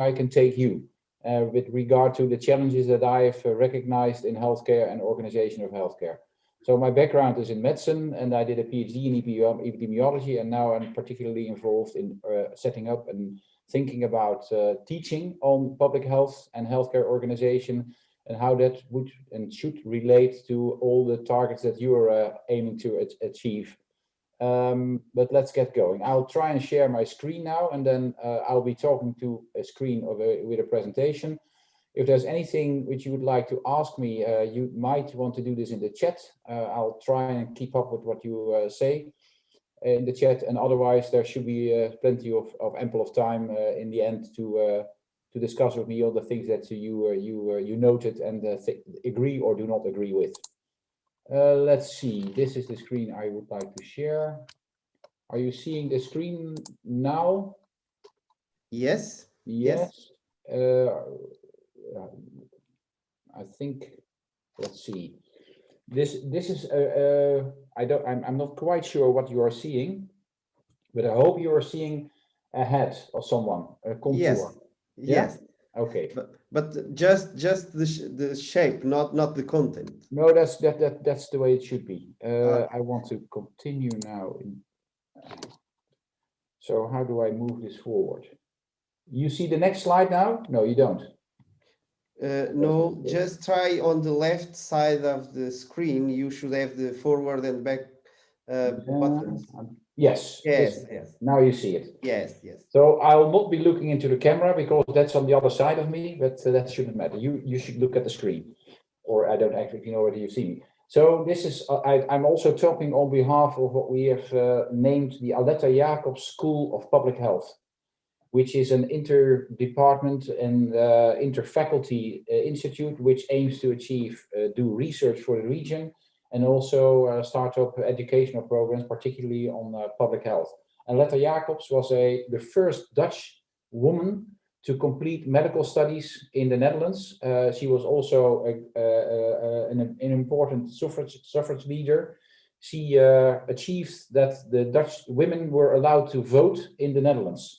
I can take you with regard to the challenges that I've recognized in healthcare and organization of healthcare. So my background is in medicine, and I did a PhD in epidemiology, and now I'm particularly involved in setting up and thinking about teaching on public health and healthcare organization, and how that would and should relate to all the targets that you are aiming to achieve. But let's get going. I'll try and share my screen now, and then I'll be talking to a screen with a presentation. If there's anything which you would like to ask me, you might want to do this in the chat. I'll try and keep up with what you say in the chat, and otherwise there should be plenty of ample of time in the end to discuss with me all the things that you noted and agree or do not agree with. Let's see, this is the screen I would like to share. Are you seeing the screen now? Yes. Yes. I think, let's see. This is I'm not quite sure what you are seeing, but I hope you are seeing a head of someone, a contour. Yes. Yeah? Yes. Okay. But just the shape, not the content. No, that's the way it should be. I want to continue now. So how do I move this forward? You see the next slide now? No, you don't. No, just try on the left side of the screen. You should have the forward and back buttons. Yes. Yes, yes. Now you see it. Yes, yes. So I'll not be looking into the camera because that's on the other side of me, but that shouldn't matter. You should look at the screen, or I don't actually know whether you see me. So this is, I'm also talking on behalf of what we have named the Aletta Jacobs School of Public Health, which is an interdepartment and interfaculty institute which aims to achieve, do research for the region, and also start up educational programs, particularly on public health. And Aletta Jacobs was the first Dutch woman to complete medical studies in the Netherlands. She was also an important suffrage leader. She achieved that the Dutch women were allowed to vote in the Netherlands.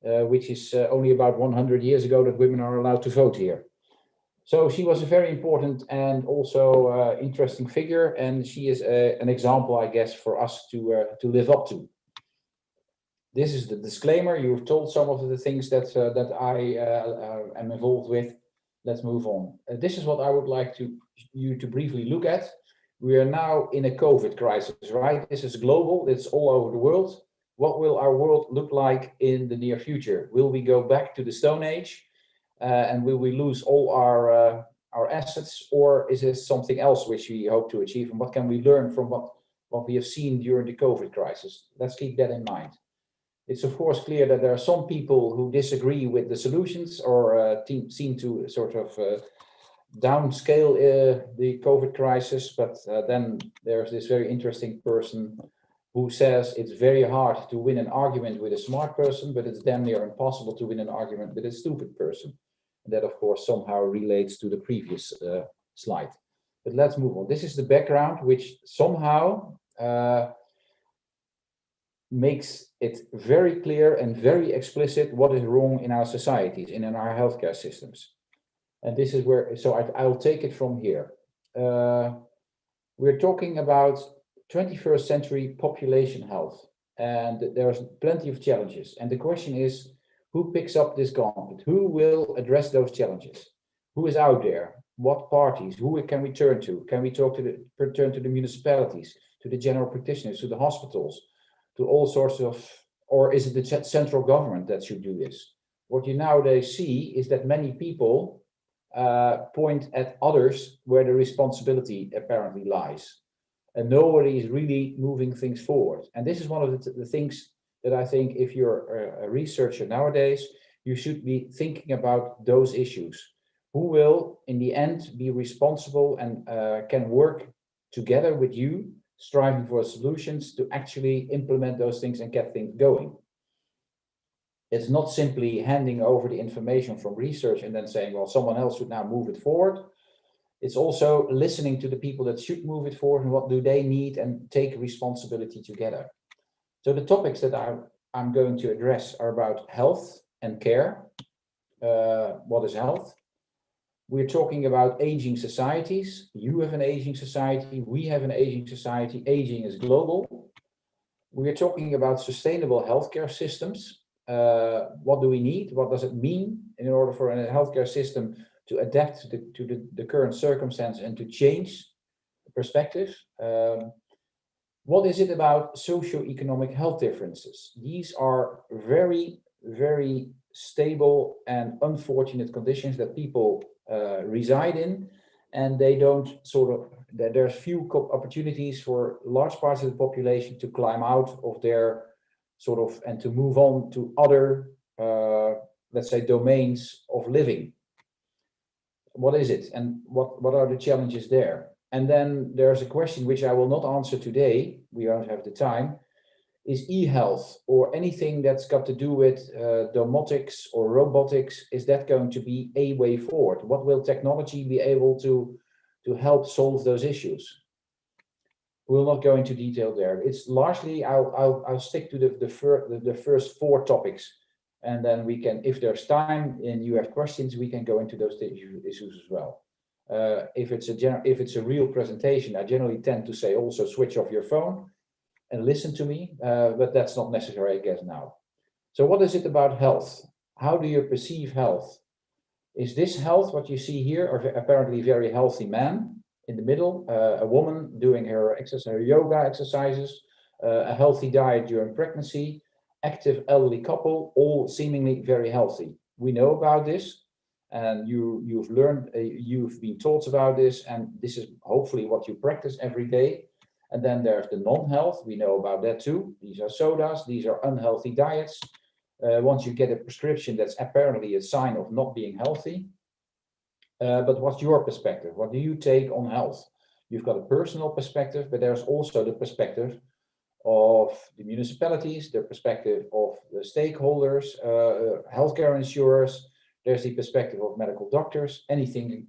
Which is only about 100 years ago that women are allowed to vote here. So she was a very important and also interesting figure, and she is an example, I guess, for us to live up to. This is the disclaimer. You've told some of the things that I am involved with. Let's move on. This is what I would like you to briefly look at. We are now in a COVID crisis, right? This is global. It's all over the world. What will our world look like in the near future? Will we go back to the Stone Age, and will we lose all our assets, or is it something else which we hope to achieve? And what can we learn from what we have seen during the COVID crisis? Let's keep that in mind. It's of course clear that there are some people who disagree with the solutions or seem to sort of downscale the COVID crisis, but then there's this very interesting person who says it's very hard to win an argument with a smart person, but it's damn near impossible to win an argument with a stupid person. And that, of course, somehow relates to the previous slide. But let's move on. This is the background, which somehow makes it very clear and very explicit what is wrong in our societies and in our healthcare systems. And this is where, so I'll take it from here. We're talking about 21st century population health, and there's plenty of challenges. And the question is, who picks up this gauntlet? Who will address those challenges? Who is out there? What parties? Who can we turn to? Can we turn to the municipalities, to the general practitioners, to the hospitals, to all sorts of, or is it the central government that should do this? What you nowadays see is that many people point at others where the responsibility apparently lies. And nobody is really moving things forward. And this is one of the things that I think if you're a researcher nowadays, you should be thinking about those issues. Who will, in the end, be responsible and can work together with you, striving for solutions to actually implement those things and get things going. It's not simply handing over the information from research and then saying, well, someone else should now move it forward. It's also listening to the people that should move it forward and what do they need and take responsibility together. So the topics that I'm going to address are about health and care, what is health. We're talking about aging societies. You have an aging society. We have an aging society. Aging is global. We're talking about sustainable healthcare systems. What do we need? What does it mean in order for a healthcare system to adapt to the current circumstance and to change the perspective? What is it about socio-economic health differences? These are very, very stable and unfortunate conditions that people reside in, and they don't there's few opportunities for large parts of the population to climb out of their and to move on to other, let's say, domains of living. What is it, and what are the challenges there? And then there's a question which I will not answer today, we don't have the time, is e-health or anything that's got to do with domotics or robotics, is that going to be a way forward? What will technology be able to help solve those issues? We'll not go into detail there. It's largely, I'll stick to the first 4 topics, and then we can, if there's time and you have questions, we can go into those issues as well. If it's a real presentation, I generally tend to say also switch off your phone and listen to me, but that's not necessary, I guess, now. So what is it about health? How do you perceive health? Is this health, what you see here, are apparently very healthy man in the middle, a woman doing her yoga exercises, a healthy diet during pregnancy, active elderly couple, all seemingly very healthy. We know about this, and you've learned, you've been taught about this, and this is hopefully what you practice every day. And then there's the non-health, we know about that too. These are sodas, these are unhealthy diets. Once you get a prescription, that's apparently a sign of not being healthy. But what's your perspective? What do you take on health? You've got a personal perspective, but there's also the perspective of the municipalities, the perspective of the stakeholders, healthcare insurers. There's the perspective of medical doctors. Anything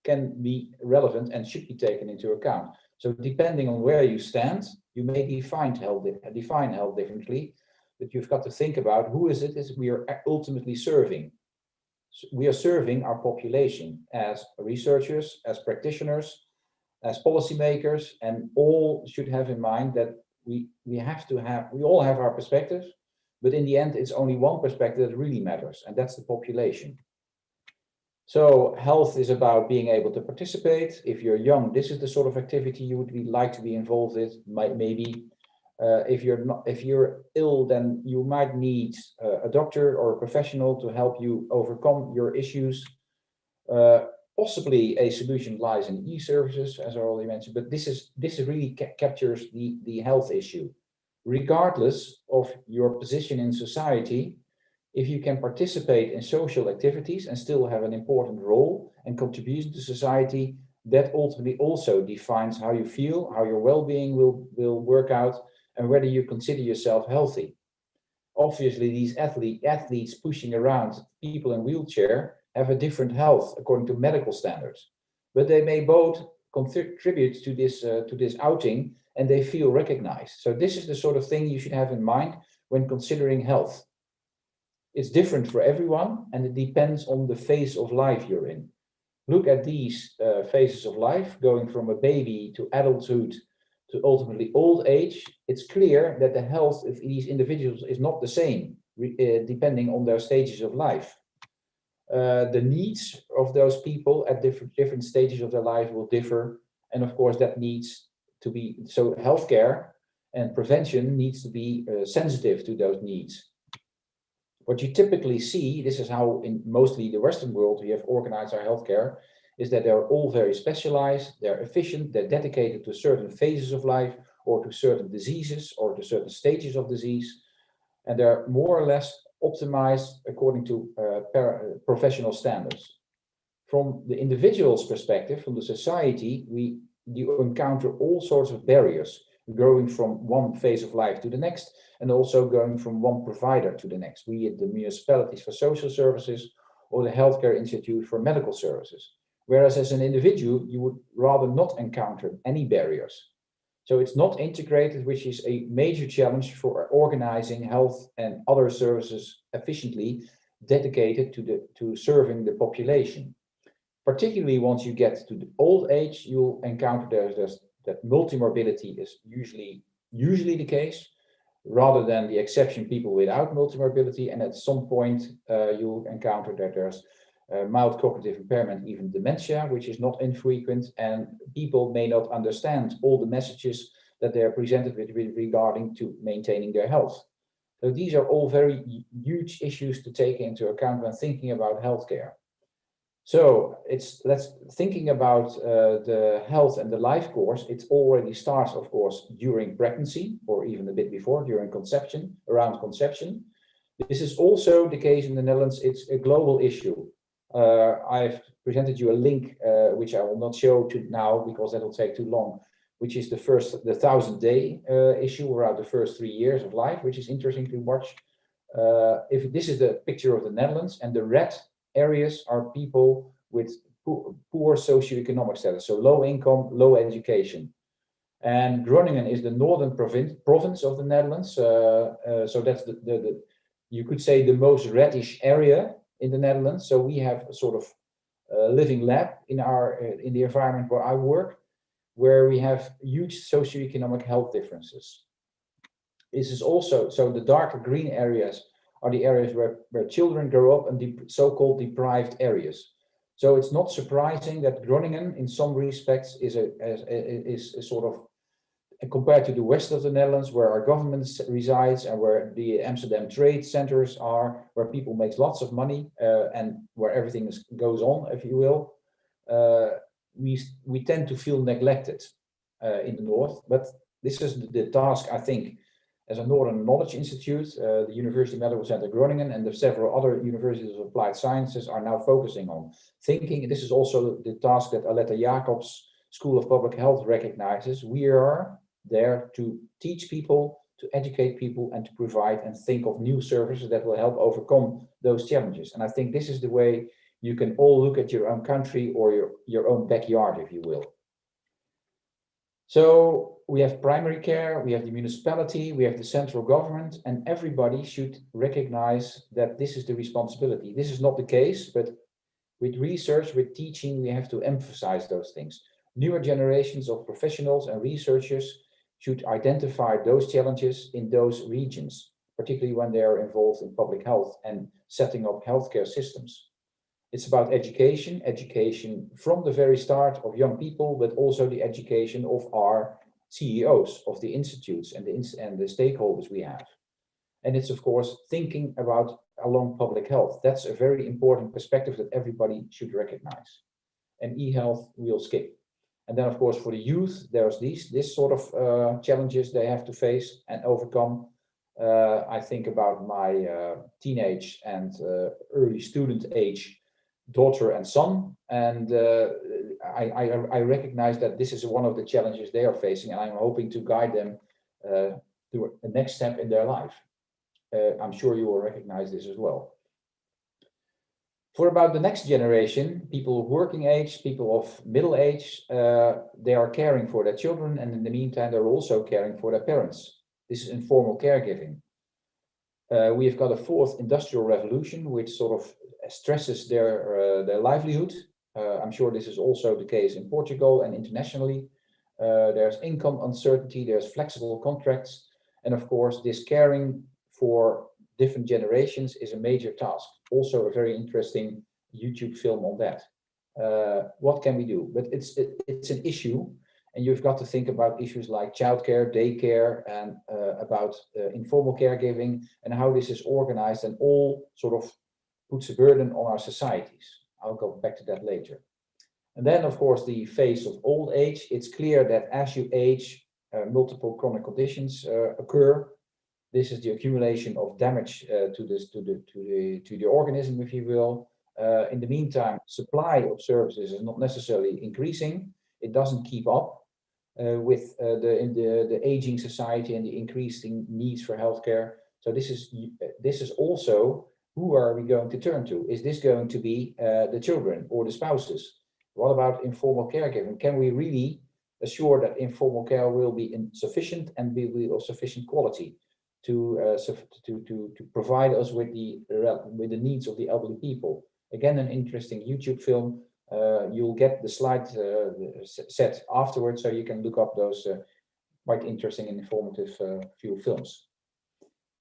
can be relevant and should be taken into account. So depending on where you stand, you may define health differently, but you've got to think about who is it we are ultimately serving. We are serving our population as researchers, as practitioners, as policymakers, and all should have in mind that we all have our perspective, but in the end, it's only one perspective that really matters, and that's the population. So health is about being able to participate. If you're young, this is the sort of activity you would like to be involved in. Maybe if you're ill, then you might need a doctor or a professional to help you overcome your issues. Possibly a solution lies in e-services, as I already mentioned. But this really captures the health issue, regardless of your position in society. If you can participate in social activities and still have an important role and contribution to society, that ultimately also defines how you feel, how your well-being will work out, and whether you consider yourself healthy. Obviously, these athletes pushing around, people in wheelchair, have a different health according to medical standards, but they may both contribute to this outing, and they feel recognized. So this is the sort of thing you should have in mind when considering health. It's different for everyone, and it depends on the phase of life you're in. Look at these phases of life, going from a baby to adulthood to ultimately old age. It's clear that the health of these individuals is not the same, depending on their stages of life. The needs of those people at different stages of their life will differ, and of course that needs to be, so healthcare and prevention needs to be sensitive to those needs. What you typically see, this is how in mostly the Western world we have organized our healthcare, is that they're all very specialized, they're efficient, they're dedicated to certain phases of life or to certain diseases or to certain stages of disease, and they're more or less optimized according to professional standards. From the individual's perspective, from the society, you encounter all sorts of barriers, growing from one phase of life to the next, and also going from one provider to the next, be it the municipalities for social services or the healthcare institute for medical services. Whereas as an individual, you would rather not encounter any barriers. So it's not integrated, which is a major challenge for organizing health and other services efficiently, dedicated to serving the population. Particularly once you get to the old age, you'll encounter that multimorbidity is usually the case, rather than the exception, people without multimorbidity. And at some point, you'll encounter that there's mild cognitive impairment, even dementia, which is not infrequent, and people may not understand all the messages that they're presented with regarding to maintaining their health. So these are all very huge issues to take into account when thinking about healthcare. So let's thinking about the health and the life course. It already starts, of course, during pregnancy, or even a bit before, during conception, around conception. This is also the case in the Netherlands. It's a global issue. I've presented you a link, which I will not show to now because that will take too long, which is the 1,000-day issue around the first 3 years of life, which is interesting to watch. If this is the picture of the Netherlands, and the red areas are people with poor socioeconomic status, so low income, low education. And Groningen is the northern province of the Netherlands, so that's the you could say the most reddish area in the Netherlands. So we have a sort of living lab in the environment where I work, where we have huge socioeconomic health differences. This is also, so the darker green areas are the areas where children grow up in the so-called deprived areas. So it's not surprising that Groningen, in some respects, is a sort of, compared to the west of the Netherlands, where our government resides and where the Amsterdam trade centers are, where people make lots of money and where everything goes on, if you will, we tend to feel neglected in the north. But this is the task, I think, as a Northern Knowledge Institute, the University Medical Center Groningen and the several other universities of applied sciences are now focusing on thinking. This is also the task that Aletta Jacobs School of Public Health recognizes. We are there to teach people, to educate people, and to provide and think of new services that will help overcome those challenges. And I think this is the way you can all look at your own country or your own backyard, if you will. So we have primary care, we have the municipality, we have the central government, and everybody should recognize that this is the responsibility. This is not the case, but with research, with teaching, we have to emphasize those things. Newer generations of professionals and researchers should identify those challenges in those regions, particularly when they are involved in public health and setting up healthcare systems. It's about education from the very start of young people, but also the education of our CEOs of the institutes and the stakeholders we have. And it's, of course, thinking about along public health. That's a very important perspective that everybody should recognize. And e-health we'll skip. And then, of course, for the youth, there's this sort of challenges they have to face and overcome. I think about my teenage and early student age daughter and son, and I recognize that this is one of the challenges they are facing, and I'm hoping to guide them to the next step in their life. I'm sure you will recognize this as well. For about the next generation, people of working age, people of middle age, they are caring for their children, and in the meantime, they're also caring for their parents. This is informal caregiving. We've got a fourth industrial revolution, which sort of stresses their livelihood. I'm sure this is also the case in Portugal and internationally. There's income uncertainty, there's flexible contracts, and of course, this caring for different generations is a major task. Also a very interesting YouTube film on that. What can we do? But it's an issue, and you've got to think about issues like childcare, daycare, and about informal caregiving, and how this is organized, and all sort of puts a burden on our societies. I'll go back to that later. And then, of course, the phase of old age. It's clear that as you age, multiple chronic conditions occur. This is the accumulation of damage to the organism, if you will. In the meantime, supply of services is not necessarily increasing. It doesn't keep up with the aging society and the increasing needs for healthcare. So this is also, who are we going to turn to? Is this going to be the children or the spouses? What about informal caregiving? Can we really assure that informal care will be sufficient and be of sufficient quality to provide us with the needs of the elderly people. Again, an interesting YouTube film. You'll get the slide set afterwards, so you can look up those quite interesting and informative few films.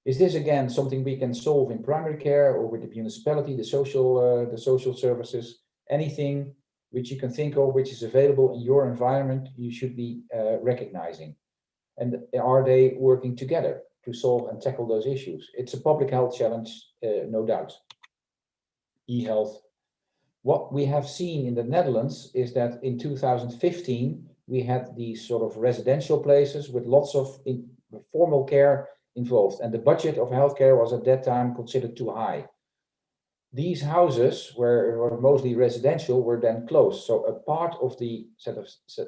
Is this again something we can solve in primary care or with the municipality, the social services? Anything which you can think of which is available in your environment, you should be recognizing. And are they working together to solve and tackle those issues? It's a public health challenge, no doubt. E-health. What we have seen in the Netherlands is that in 2015, we had these sort of residential places with lots of formal care involved, and the budget of healthcare was at that time considered too high. These houses were mostly residential were then closed. So a part of the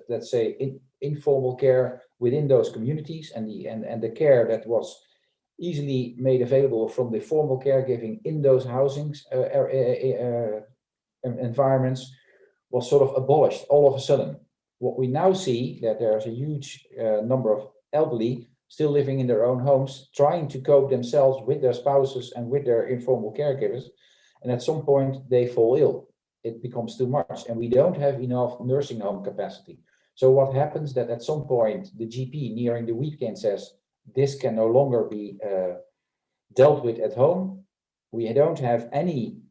let's say informal care within those communities and the care that was easily made available from the formal caregiving in those housings environments was sort of abolished all of a sudden. What we now see that there's a huge number of elderly still living in their own homes, trying to cope themselves with their spouses and with their informal caregivers. And at some point they fall ill. It becomes too much, and we don't have enough nursing home capacity. So what happens that at some point the GP nearing the weekend says, this can no longer be dealt with at home. We don't have anything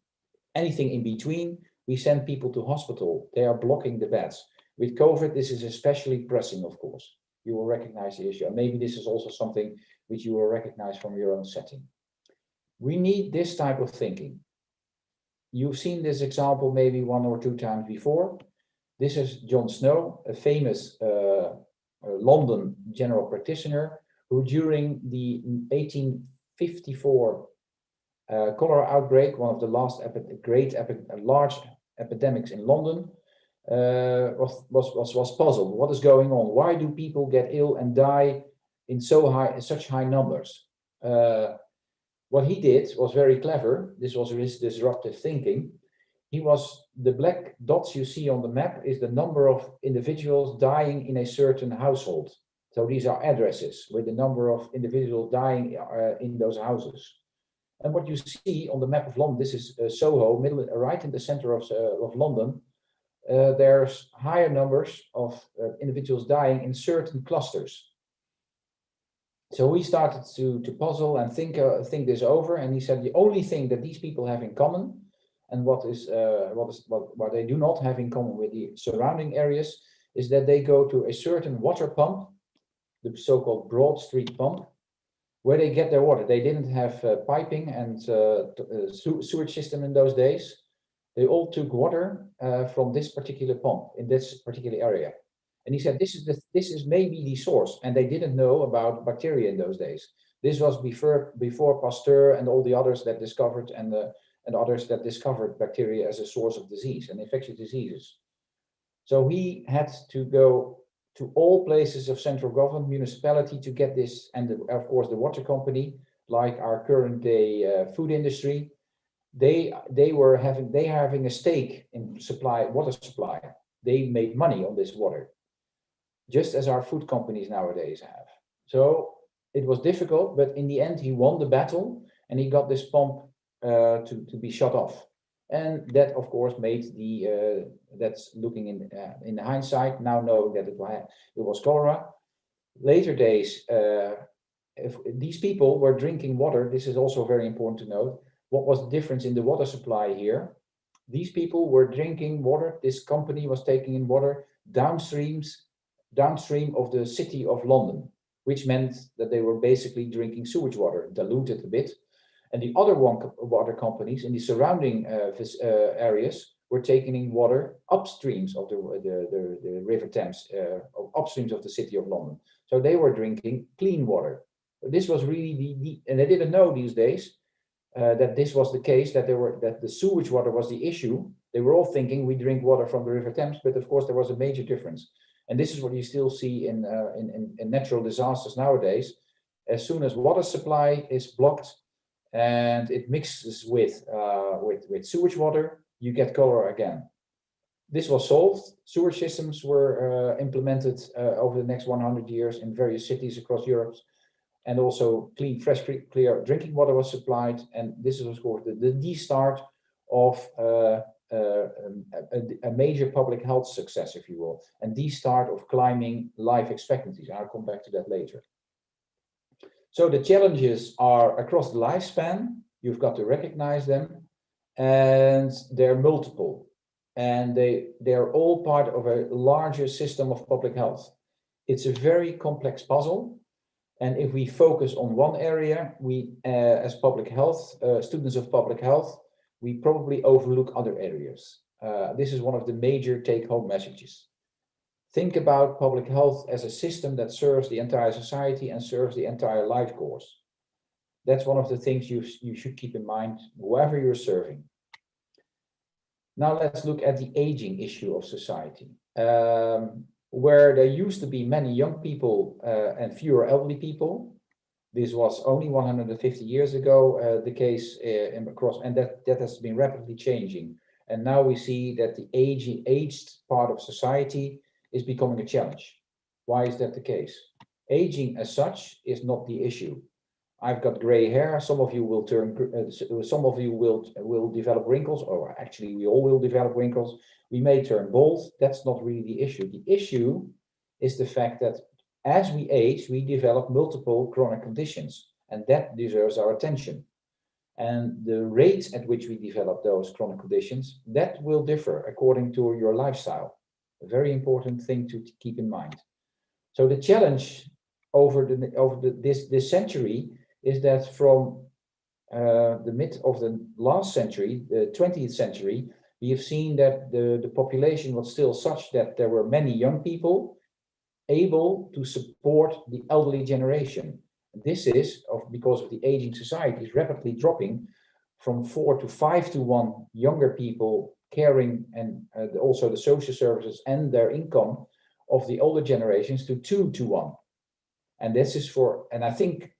in between. We send people to hospital. They are blocking the beds. With COVID, this is especially pressing, of course. You will recognize the issue. And maybe this is also something which you will recognize from your own setting. We need this type of thinking. You've seen this example maybe 1 or 2 times before. This is John Snow, a famous London general practitioner who during the 1854 cholera outbreak, one of the last large epidemics in London, was puzzled. What is going on? Why do people get ill and die in such high numbers? What he did was very clever. This was his disruptive thinking. The black dots you see on the map is the number of individuals dying in a certain household. So these are addresses with the number of individuals dying in those houses. And what you see on the map of London, this is Soho, right in the center of London. There's higher numbers of individuals dying in certain clusters. So we started to puzzle and think this over, and he said the only thing that these people have in common, and what they do not have in common with the surrounding areas, is that they go to a certain water pump, the so-called Broad Street pump, where they get their water. They didn't have piping and sewage system in those days. They all took water from this particular pump in this particular area. And he said, this is maybe the source. And they didn't know about bacteria in those days. This was before Pasteur and all the others that discovered and others that discovered bacteria as a source of disease and infectious diseases. So he had to go to all places of central government, municipality to get this, and of course the water company, like our current day food industry, they are having a stake in water supply. They made money on this water, just as our food companies nowadays have. So it was difficult, but in the end he won the battle, and he got this pump to be shut off. And that, of course, made that's looking in hindsight, now knowing that it was cholera. Later days, if these people were drinking water, this is also very important to note. What was the difference in the water supply here? These people were drinking water. This company was taking in water downstream of the city of London, which meant that they were basically drinking sewage water, diluted a bit. And the other water companies in the surrounding areas were taking in water upstreams of the River Thames, upstreams of the city of London. So they were drinking clean water. This was really and they didn't know these days that this was the case, that the sewage water was the issue. They were all thinking we drink water from the River Thames, but of course there was a major difference. And this is what you still see in natural disasters nowadays. As soon as water supply is blocked, and it mixes with sewage water, you get cholera again. This was solved. Sewage systems were implemented over the next 100 years in various cities across Europe. and also clean, fresh, clear drinking water was supplied. And this is, of course, the start of a major public health success, if you will, and the start of climbing life expectancies. I'll come back to that later. So the challenges are across the lifespan. You've got to recognize them, and they're multiple, and they're all part of a larger system of public health. It's a very complex puzzle, and if we focus on one area, we as public health students of public health, we probably overlook other areas. This is one of the major take-home messages. Think about public health as a system that serves the entire society and serves the entire life course. That's one of the things you should keep in mind, whoever you're serving. Now let's look at the aging issue of society. Where there used to be many young people and fewer elderly people, this was only 150 years ago the case across, and that has been rapidly changing. And now we see that the aged part of society is becoming a challenge. Why is that the case? Aging as such is not the issue. I've got gray hair. Some of you will will develop wrinkles, or actually we all will develop wrinkles. We may turn bald. That's not really the issue. The issue is the fact that as we age, we develop multiple chronic conditions, and that deserves our attention. And the rate at which we develop those chronic conditions, that will differ according to your lifestyle. A very important thing to keep in mind. So the challenge over this century is that from the mid of the last century, the 20th century, we have seen that the population was still such that there were many young people able to support the elderly generation. This is because of the aging society is rapidly dropping from 4 to 5 to 1 younger people caring, and also the social services and their income of the older generations to 2 to 1. And this is and I think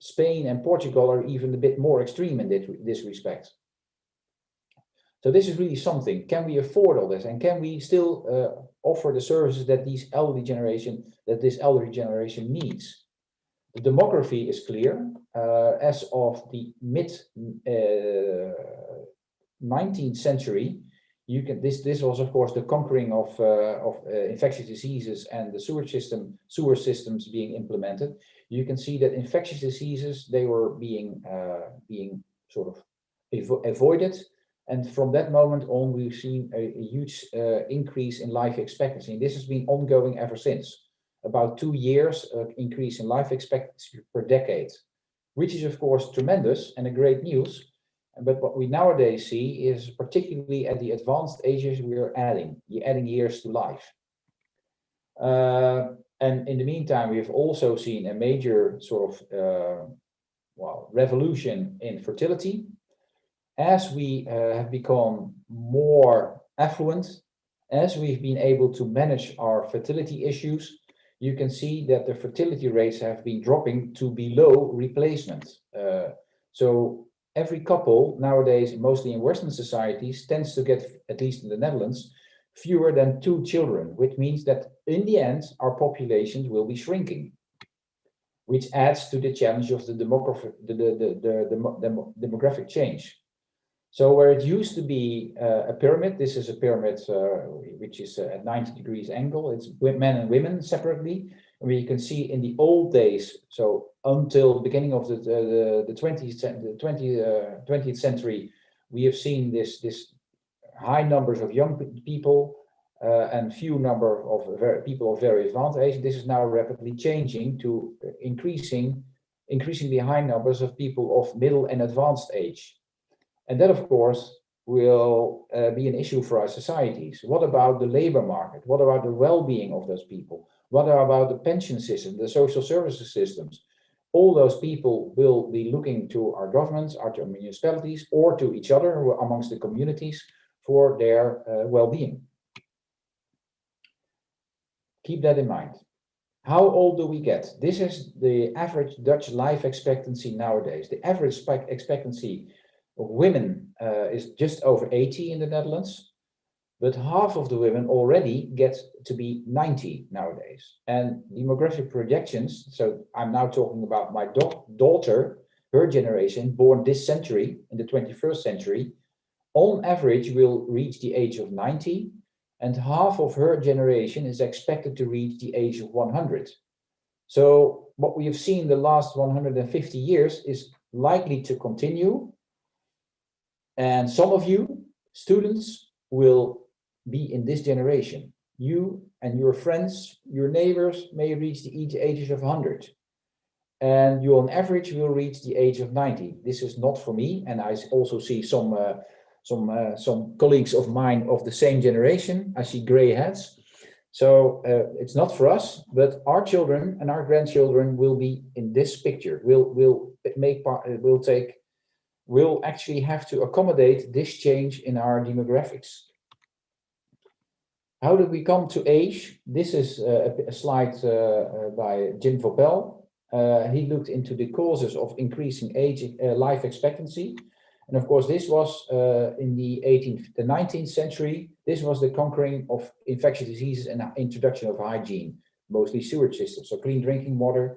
Spain and Portugal are even a bit more extreme in this respect. So this is really something. Can we afford all this? And can we still offer the services that this elderly generation needs? The demography is clear. As of the mid 19th century, this was of course the conquering of infectious diseases and the sewer systems being implemented. You can see that infectious diseases, they were being sort of avoided. And from that moment on, we've seen a huge increase in life expectancy. And this has been ongoing ever since. About 2 years increase in life expectancy per decade, which is of course tremendous and a great news. But what we nowadays see is, particularly at the advanced ages, we're adding years to life. And in the meantime, we have also seen a major sort of revolution in fertility. As we have become more affluent, as we've been able to manage our fertility issues, you can see that the fertility rates have been dropping to below replacement. So every couple nowadays, mostly in Western societies, tends to get, at least in the Netherlands, fewer than 2 children, which means that in the end, our populations will be shrinking, which adds to the challenge of the demographic change. So where it used to be a pyramid, this is a pyramid which is at 90 degrees angle. It's men and women separately. And we can see in the old days, so until the beginning of the 20th century, we have seen this high numbers of young people and few number of people of very advanced age. This is now rapidly changing to increasingly high numbers of people of middle and advanced age. And that, of course, will be an issue for our societies. What about the labor market? What about the well-being of those people? What about the pension system, the social services systems? All those people will be looking to our governments, our municipalities, or to each other amongst the communities for their well-being. Keep that in mind. How old do we get? This is the average Dutch life expectancy nowadays. The average expectancy of women is just over 80 in the Netherlands. but half of the women already get to be 90 nowadays. And demographic projections, so I'm now talking about my daughter, her generation, born this century, in the 21st century, on average will reach the age of 90, and half of her generation is expected to reach the age of 100. So what we have seen the last 150 years is likely to continue. And some of you, students, will be in this generation. You and your friends, your neighbors may reach the ages of 100. And you on average will reach the age of 90. This is not for me. And I also see some colleagues of mine of the same generation. I see gray heads. So it's not for us, but our children and our grandchildren will be in this picture. We'll actually have to accommodate this change in our demographics. How did we come to age? This is a slide by Jim Vopel. He looked into the causes of increasing life expectancy. And of course, this was in the 19th century. This was the conquering of infectious diseases and introduction of hygiene, mostly sewage systems, so clean drinking water.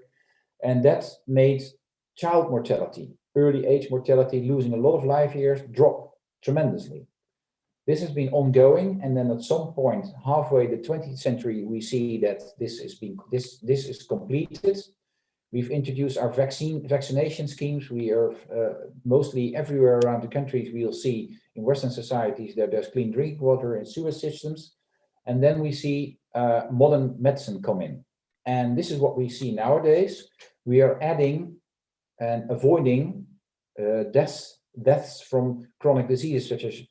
And that made child mortality, early age mortality, losing a lot of life years, drop tremendously. This has been ongoing, and then at some point, halfway the 20th century, we see that this is completed. We've introduced our vaccination schemes. We are mostly everywhere around the countries. We'll see in Western societies that there's clean drinking water and sewage systems. And then we see modern medicine come in. And this is what we see nowadays. We are adding and avoiding deaths from chronic diseases such as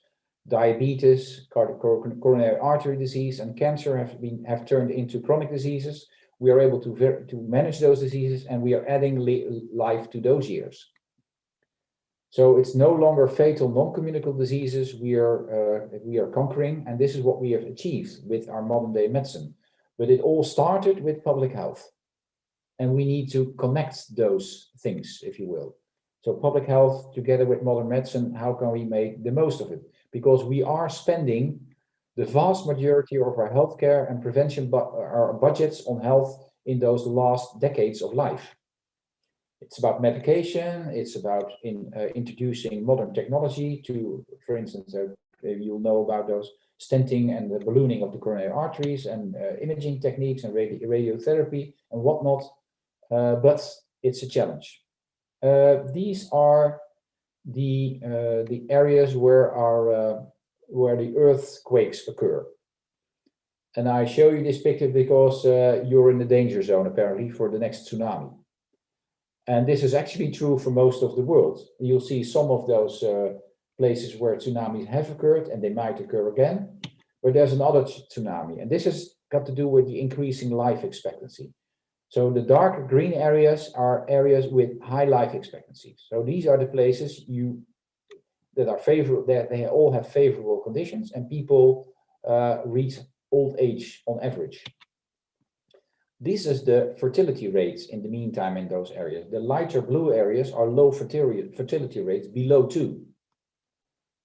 diabetes, coronary artery disease, and cancer have turned into chronic diseases. We are able to manage those diseases, and we are adding life to those years. So it's no longer fatal non-communicable diseases we are conquering, and this is what we have achieved with our modern day medicine. But it all started with public health, and we need to connect those things, if you will. So public health together with modern medicine, how can we make the most of it? Because we are spending the vast majority of our healthcare and prevention our budgets on health in those last decades of life. It's about medication, it's about introducing modern technology to, for instance, you'll know about those stenting and the ballooning of the coronary arteries and imaging techniques and radiotherapy and whatnot, but it's a challenge. These are the areas where the earthquakes occur. And I show you this picture because you're in the danger zone, apparently, for the next tsunami. And this is actually true for most of the world. You'll see some of those places where tsunamis have occurred, and they might occur again, but there's another tsunami. And this has got to do with the increasing life expectancy. So the dark green areas are areas with high life expectancy. So these are the places that are favorable, that they all have favorable conditions, and people reach old age on average. This is the fertility rates in the meantime in those areas. The lighter blue areas are low fertility rates, below 2.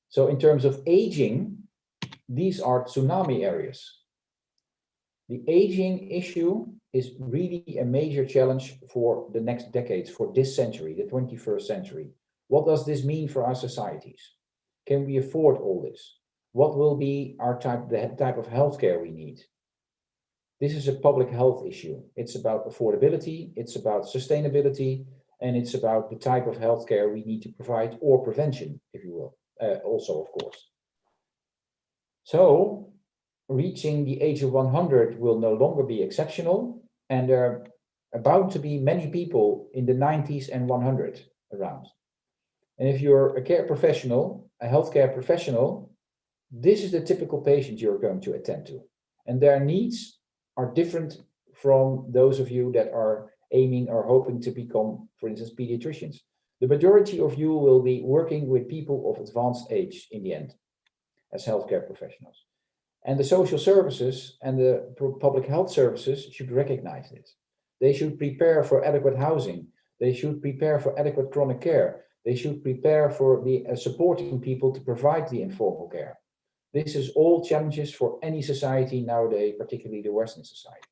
So in terms of aging, these are tsunami areas. The aging issue is really a major challenge for the next decades, for this century, the 21st century. What does this mean for our societies? Can we afford all this? What will be the type of healthcare we need? This is a public health issue. It's about affordability, it's about sustainability, and it's about the type of healthcare we need to provide, or prevention, if you will, also, of course. So, reaching the age of 100 will no longer be exceptional, and there are about to be many people in the 90s and 100 around. And if you're a care professional, a healthcare professional, this is the typical patient you're going to attend to. And their needs are different from those of you that are aiming or hoping to become, for instance, pediatricians. The majority of you will be working with people of advanced age in the end as healthcare professionals. And the social services and the public health services should recognize this. They should prepare for adequate housing. They should prepare for adequate chronic care. They should prepare for the supporting people to provide the informal care. This is all challenges for any society nowadays, particularly the Western societies.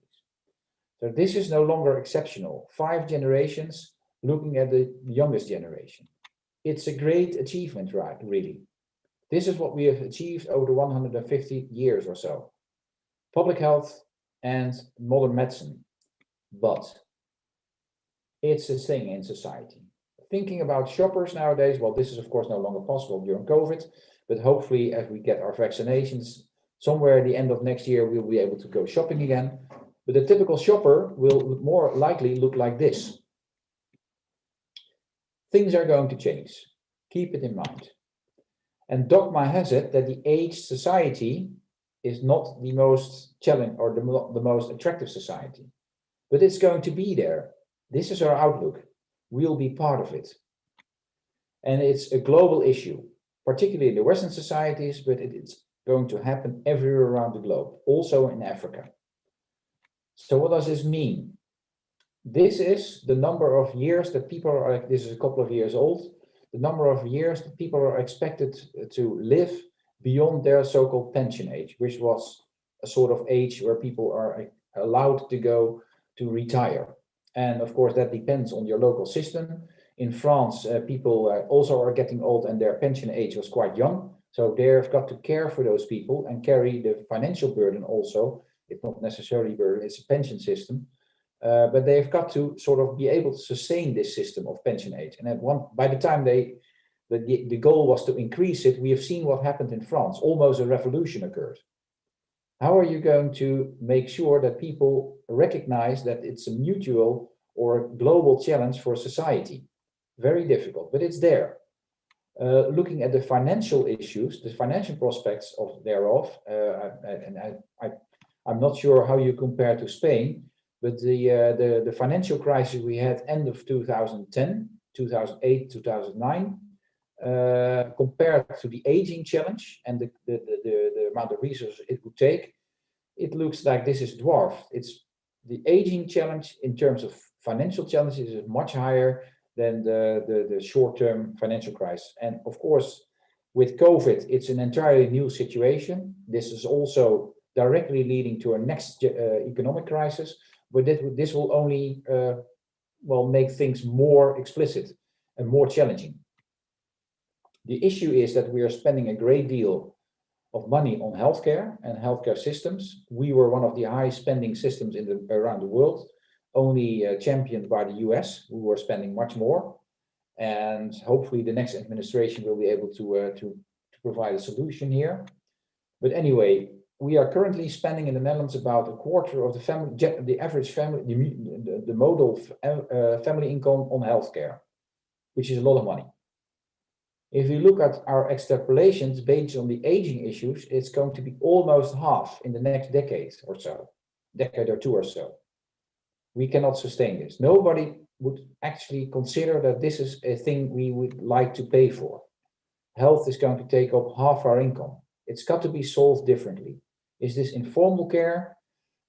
So this is no longer exceptional. 5 generations looking at the youngest generation. It's a great achievement, right? Really. This is what we have achieved over the 150 years or so. Public health and modern medicine. But it's a thing in society. Thinking about shoppers nowadays, well, this is of course no longer possible during COVID, but hopefully as we get our vaccinations, somewhere at the end of next year, we'll be able to go shopping again. But the typical shopper will more likely look like this. Things are going to change. Keep it in mind. And dogma has it that the aged society is not the most challenging or the most attractive society, but it's going to be there. This is our outlook. We'll be part of it. And it's a global issue, particularly in the Western societies, but it's going to happen everywhere around the globe, also in Africa. So what does this mean? This is the number of years that people are, this is a couple of years old, the number of years that people are expected to live beyond their so-called pension age, which was a sort of age where people are allowed to go to retire. And of course, that depends on your local system. In France, people also are getting old and their pension age was quite young. So they've got to care for those people and carry the financial burden also. It's not necessarily burden, it's a pension system. But they've got to sort of be able to sustain this system of pension age. And by the time the goal was to increase it, we have seen what happened in France. Almost a revolution occurred. How are you going to make sure that people recognize that it's a mutual or global challenge for society? Very difficult, but it's there. Looking at the financial issues, the financial prospects of thereof, I'm not sure how you compare to Spain, but the financial crisis we had end of 2010, 2008, 2009, compared to the aging challenge and the amount of resources it would take, it looks like this is dwarfed. It's the aging challenge in terms of financial challenges is much higher than the short-term financial crisis. And of course, with COVID, it's an entirely new situation. This is also directly leading to a next economic crisis, but this will only make things more explicit and more challenging. The issue is that we are spending a great deal of money on healthcare and healthcare systems. We were one of the high spending systems around the world, only championed by the US, who were spending much more. And hopefully the next administration will be able to provide a solution here. But anyway, we are currently spending in the Netherlands about a quarter of the average family, the modal family income on healthcare, which is a lot of money. If you look at our extrapolations based on the aging issues, it's going to be almost half in the next decade or two or so. We cannot sustain this. Nobody would actually consider that this is a thing we would like to pay for. Health is going to take up half our income. It's got to be solved differently. Is this informal care?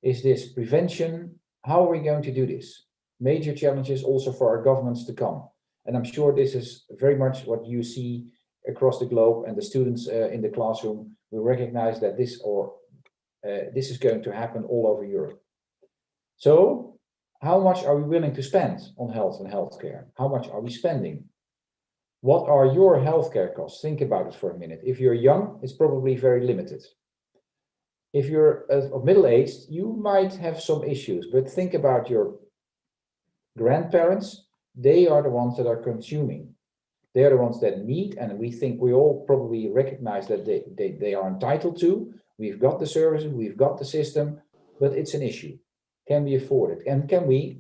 Is this prevention? How are we going to do this? Major challenges also for our governments to come. And I'm sure this is very much what you see across the globe, and the students in the classroom will recognize that this is going to happen all over Europe. So how much are we willing to spend on health and healthcare? How much are we spending? What are your healthcare costs? Think about it for a minute. If you're young, it's probably very limited. If you're middle-aged, you might have some issues, but think about your grandparents. They are the ones that are consuming. They are the ones that need, and we think we all probably recognize that they are entitled to. We've got the services, we've got the system, but it's an issue. Can we afford it? And can we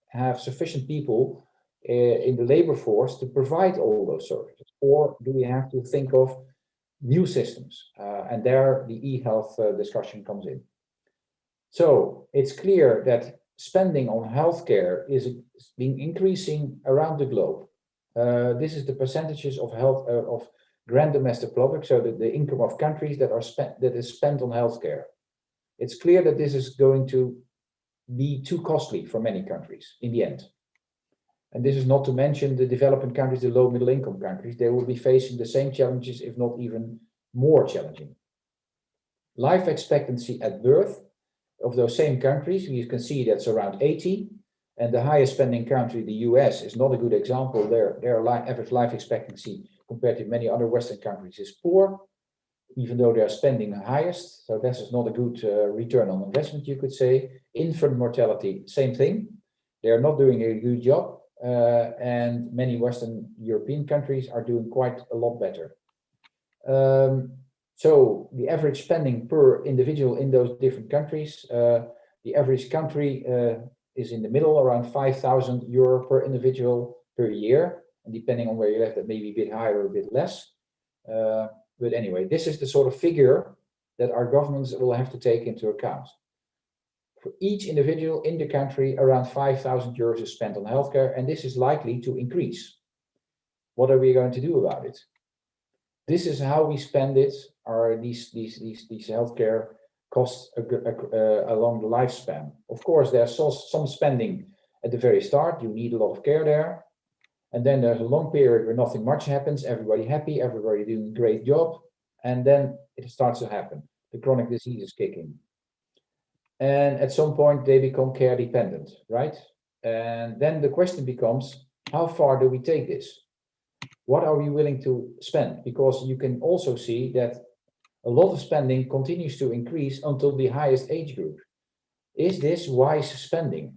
have sufficient people in the labor force to provide all those services? Or do we have to think of new systems? And there the e-health discussion comes in. So it's clear that spending on healthcare is being increasing around the globe. This is the percentages of health of grand domestic product, so that the income of countries that is spent on healthcare. It's clear that this is going to be too costly for many countries in the end. And this is not to mention the developing countries, the low middle income countries. They will be facing the same challenges, if not even more challenging. Life expectancy at birth of those same countries, you can see that's around 80, and the highest spending country, the US, is not a good example. Their average life expectancy compared to many other Western countries is poor, even though they are spending the highest. So this is not a good return on investment, you could say. Infant mortality, same thing. They are not doing a good job, and many Western European countries are doing quite a lot better. So the average spending per individual in those different countries, the average country is in the middle, around 5,000 euro per individual per year. And depending on where you live, that may be a bit higher or a bit less. But anyway, this is the sort of figure that our governments will have to take into account. For each individual in the country, around 5,000 euros is spent on healthcare, and this is likely to increase. What are we going to do about it? This is how we spend it, are these healthcare costs along the lifespan. Of course, there's some spending at the very start. You need a lot of care there. And then there's a long period where nothing much happens, everybody happy, everybody doing a great job. And then it starts to happen. The chronic diseases kick in. And at some point they become care dependent, right? And then the question becomes, how far do we take this? What are we willing to spend? Because you can also see that a lot of spending continues to increase until the highest age group. Is this wise spending?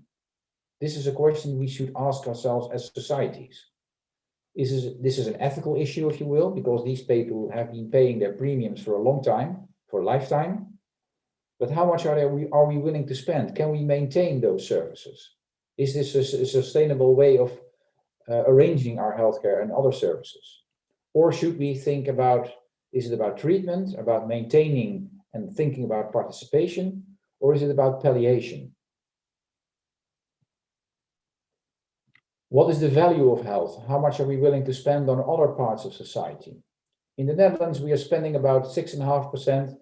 This is a question we should ask ourselves as societies. This is an ethical issue, if you will, because these people have been paying their premiums for a long time, for a lifetime. But how much are we willing to spend? Can we maintain those services? Is this a sustainable way of arranging our healthcare and other services? Or should we think about, is it about treatment, about maintaining and thinking about participation, or is it about palliation? What is the value of health? How much are we willing to spend on other parts of society? In the Netherlands, we are spending about 6.5%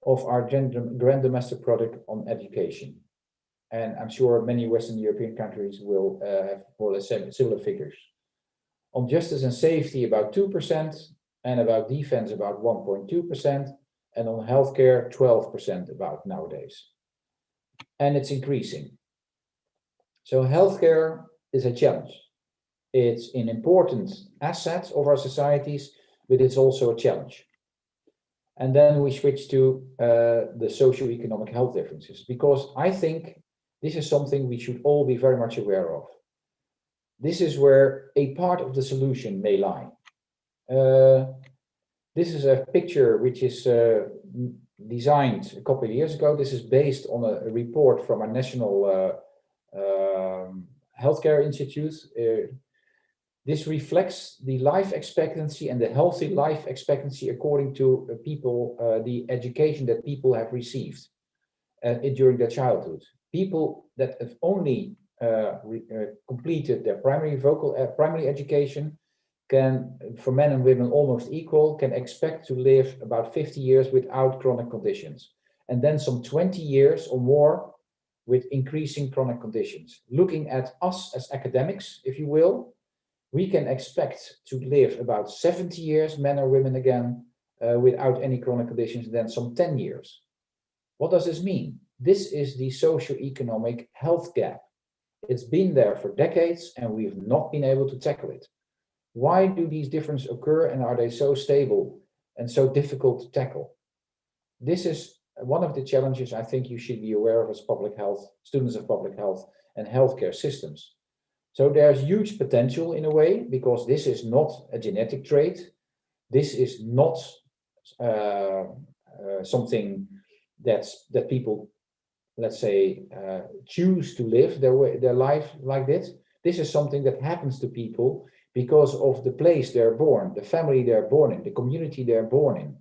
of our grand domestic product on education. And I'm sure many Western European countries will have more or less similar figures. On justice and safety, about 2%, and about defense, about 1.2%, and on healthcare, 12% about nowadays. And it's increasing. So healthcare is a challenge. It's an important asset of our societies, but it's also a challenge. And then we switch to the socio-economic health differences, because I think this is something we should all be very much aware of. This is where a part of the solution may lie. This is a picture which is designed a couple of years ago. This is based on a report from our National Healthcare Institute. This reflects the life expectancy and the healthy life expectancy according to people, the education that people have received during their childhood. People that have only completed their primary education can, for men and women almost equal, can expect to live about 50 years without chronic conditions, and then some 20 years or more with increasing chronic conditions. Looking at us as academics, if you will, we can expect to live about 70 years, men or women again, without any chronic conditions, then some 10 years. What does this mean? This is the socio-economic health gap. It's been there for decades and we've not been able to tackle it. Why do these differences occur, and are they so stable and so difficult to tackle? This is one of the challenges I think you should be aware of as public health, students of public health and healthcare systems. So there's huge potential in a way, because this is not a genetic trait. This is not something that people, let's say, choose to live their life like this. This is something that happens to people because of the place they're born, the family they're born in, the community they're born in.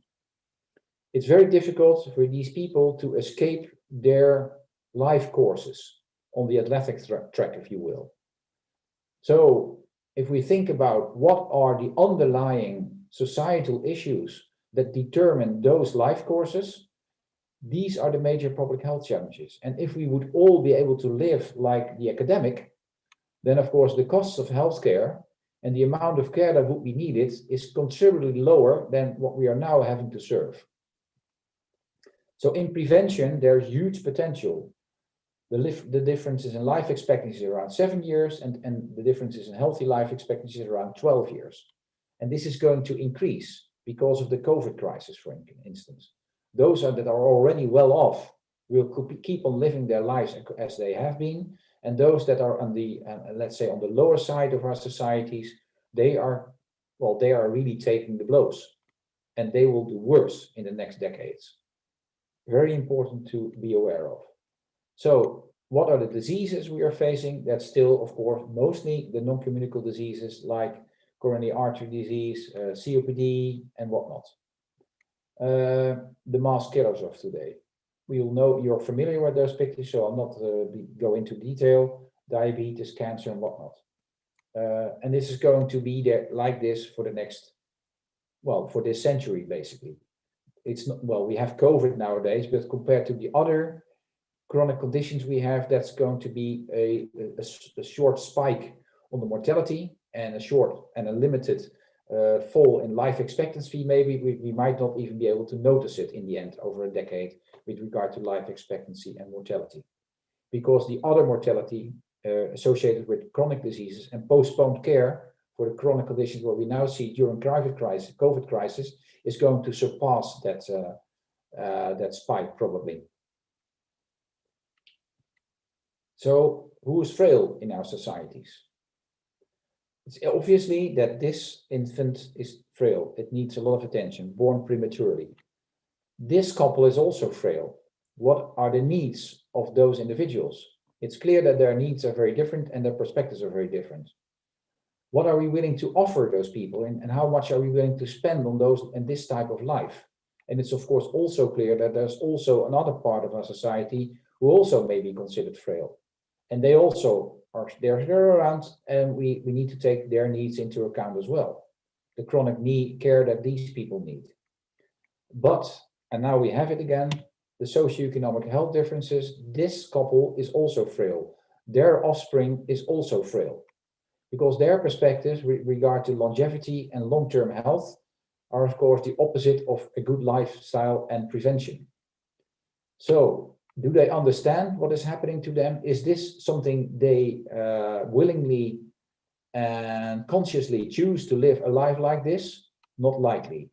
It's very difficult for these people to escape their life courses on the athletic track, if you will. So if we think about what are the underlying societal issues that determine those life courses, these are the major public health challenges. And if we would all be able to live like the academic, then of course the costs of healthcare and the amount of care that would be needed is considerably lower than what we are now having to serve. So in prevention, there's huge potential. The differences in life expectancy is around 7 years, and the differences in healthy life expectancy is around 12 years. And this is going to increase because of the COVID crisis, for instance. Those that are already well off will keep on living their lives as they have been. And those that are on the, let's say, on the lower side of our societies, they are really taking the blows. And they will do worse in the next decades. Very important to be aware of. So what are the diseases we are facing? That's still, of course, mostly the non-communicable diseases like coronary artery disease, COPD, and whatnot. The mass killers of today. We all know you're familiar with those pictures, so I'll not go into detail. Diabetes, cancer, and whatnot. And this is going to be there like this for the next, for this century, basically. It's not, we have COVID nowadays, but compared to the other chronic conditions we have, that's going to be a short spike on the mortality and a limited fall in life expectancy. Maybe we might not even be able to notice it in the end over a decade with regard to life expectancy and mortality, because the other mortality associated with chronic diseases and postponed care for the chronic conditions, what we now see during COVID crisis, is going to surpass that spike probably. So who is frail in our societies? It's obviously that this infant is frail. It needs a lot of attention, born prematurely. This couple is also frail. What are the needs of those individuals? It's clear that their needs are very different and their perspectives are very different. What are we willing to offer those people, and how much are we willing to spend on those and this type of life? And it's of course also clear that there's also another part of our society who also may be considered frail. And they also are they're around, and we need to take their needs into account as well. The chronic care that these people need. But, and now we have it again, the socioeconomic health differences, this couple is also frail. Their offspring is also frail, because their perspectives regard to longevity and long-term health are of course the opposite of a good lifestyle and prevention. So, do they understand what is happening to them? Is this something they willingly and consciously choose to live a life like this? Not likely.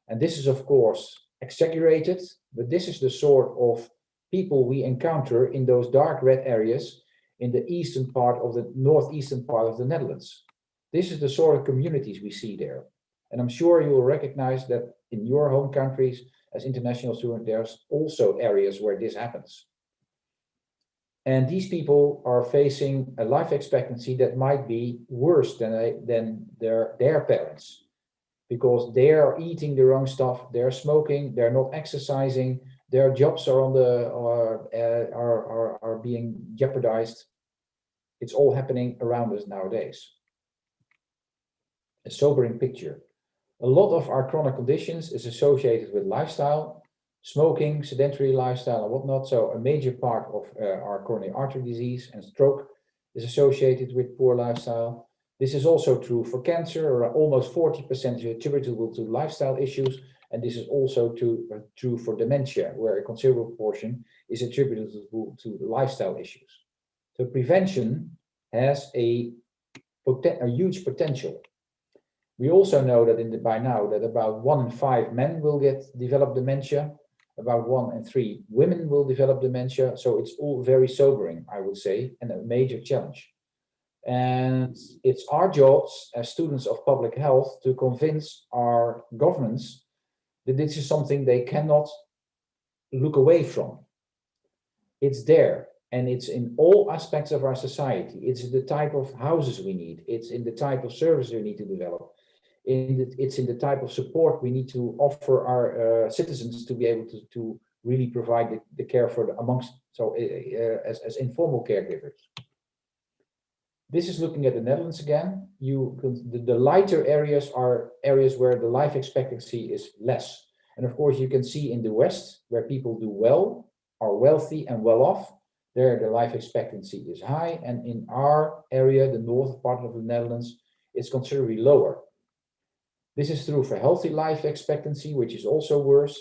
And this is, of course, exaggerated, but this is the sort of people we encounter in those dark red areas in the northeastern part of the Netherlands. This is the sort of communities we see there. And I'm sure you will recognize that in your home countries, as international students, there's also areas where this happens. And these people are facing a life expectancy that might be worse than their parents, because they are eating the wrong stuff, they're smoking, they're not exercising, their jobs are are being jeopardized. It's all happening around us nowadays. A sobering picture. A lot of our chronic conditions is associated with lifestyle, smoking, sedentary lifestyle, and whatnot. So a major part of our coronary artery disease and stroke is associated with poor lifestyle. This is also true for cancer, or almost 40% is attributable to lifestyle issues. And this is also true for dementia, where a considerable portion is attributable to lifestyle issues. So prevention has a huge potential. We also know that by now that about 1 in 5 men will develop dementia, about 1 in 3 women will develop dementia. So it's all very sobering, I would say, and a major challenge. And it's our jobs as students of public health to convince our governments that this is something they cannot look away from. It's there, and it's in all aspects of our society. It's the type of houses we need. It's in the type of services we need to develop. It's in the type of support we need to offer our citizens to be able to really provide the care for as informal caregivers. This is looking at the Netherlands again. The lighter areas are areas where the life expectancy is less. And of course, you can see in the West, where people do well, are wealthy and well off, there the life expectancy is high. And in our area, the north part of the Netherlands, it's considerably lower. This is true for healthy life expectancy, which is also worse.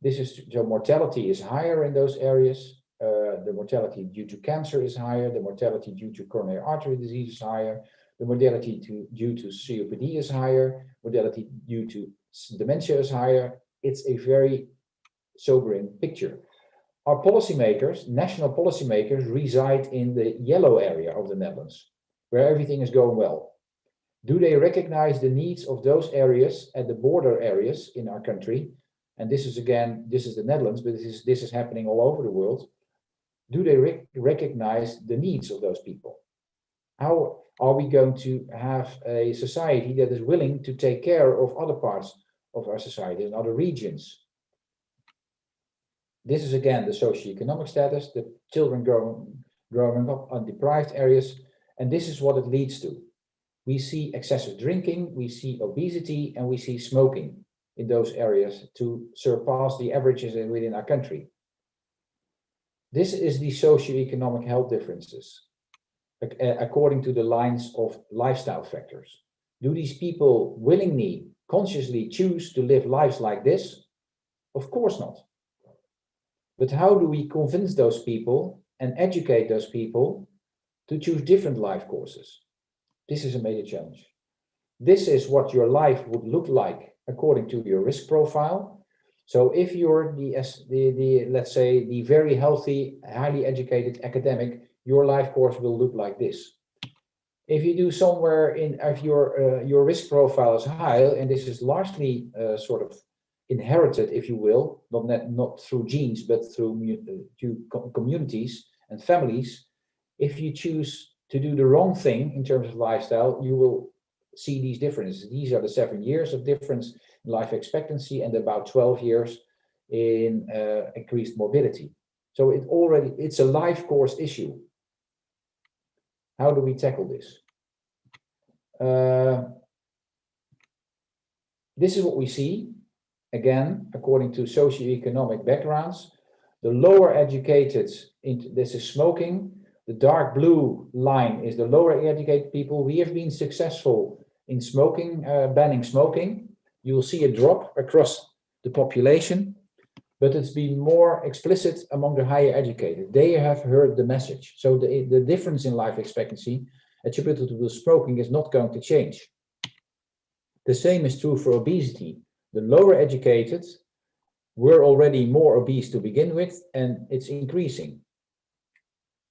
This is, so mortality is higher in those areas. The mortality due to cancer is higher. The mortality due to coronary artery disease is higher. The mortality due to COPD is higher. Mortality due to dementia is higher. It's a very sobering picture. Our policymakers, national policymakers, reside in the yellow area of the Netherlands, where everything is going well. Do they recognize the needs of those areas at the border areas in our country? And this is, again, this is the Netherlands, but this is happening all over the world. Do they recognize the needs of those people? How are we going to have a society that is willing to take care of other parts of our society and other regions? This is, again, the socioeconomic status, the children growing up on deprived areas, and this is what it leads to. We see excessive drinking, we see obesity, and we see smoking in those areas to surpass the averages within our country. This is the socioeconomic health differences, according to the lines of lifestyle factors. Do these people willingly, consciously choose to live lives like this? Of course not. But how do we convince those people and educate those people to choose different life courses? This is a major challenge. This is what your life would look like according to your risk profile. So if you're let's say the very healthy, highly educated academic, your life course will look like this. If you do somewhere if your risk profile is high, and this is largely sort of inherited, if you will, not through genes, but through communities and families. If you choose to do the wrong thing in terms of lifestyle, you will see these differences. These are the 7 years of difference in life expectancy and about 12 years in increased morbidity. So it's a life course issue. How do we tackle this? This is what we see. Again, according to socioeconomic backgrounds, the lower educated, this is smoking. The dark blue line is the lower educated people. We have been successful in smoking, banning smoking. You will see a drop across the population, but it's been more explicit among the higher educated. They have heard the message. So the difference in life expectancy attributable to smoking is not going to change. The same is true for obesity. The lower educated were already more obese to begin with, and it's increasing.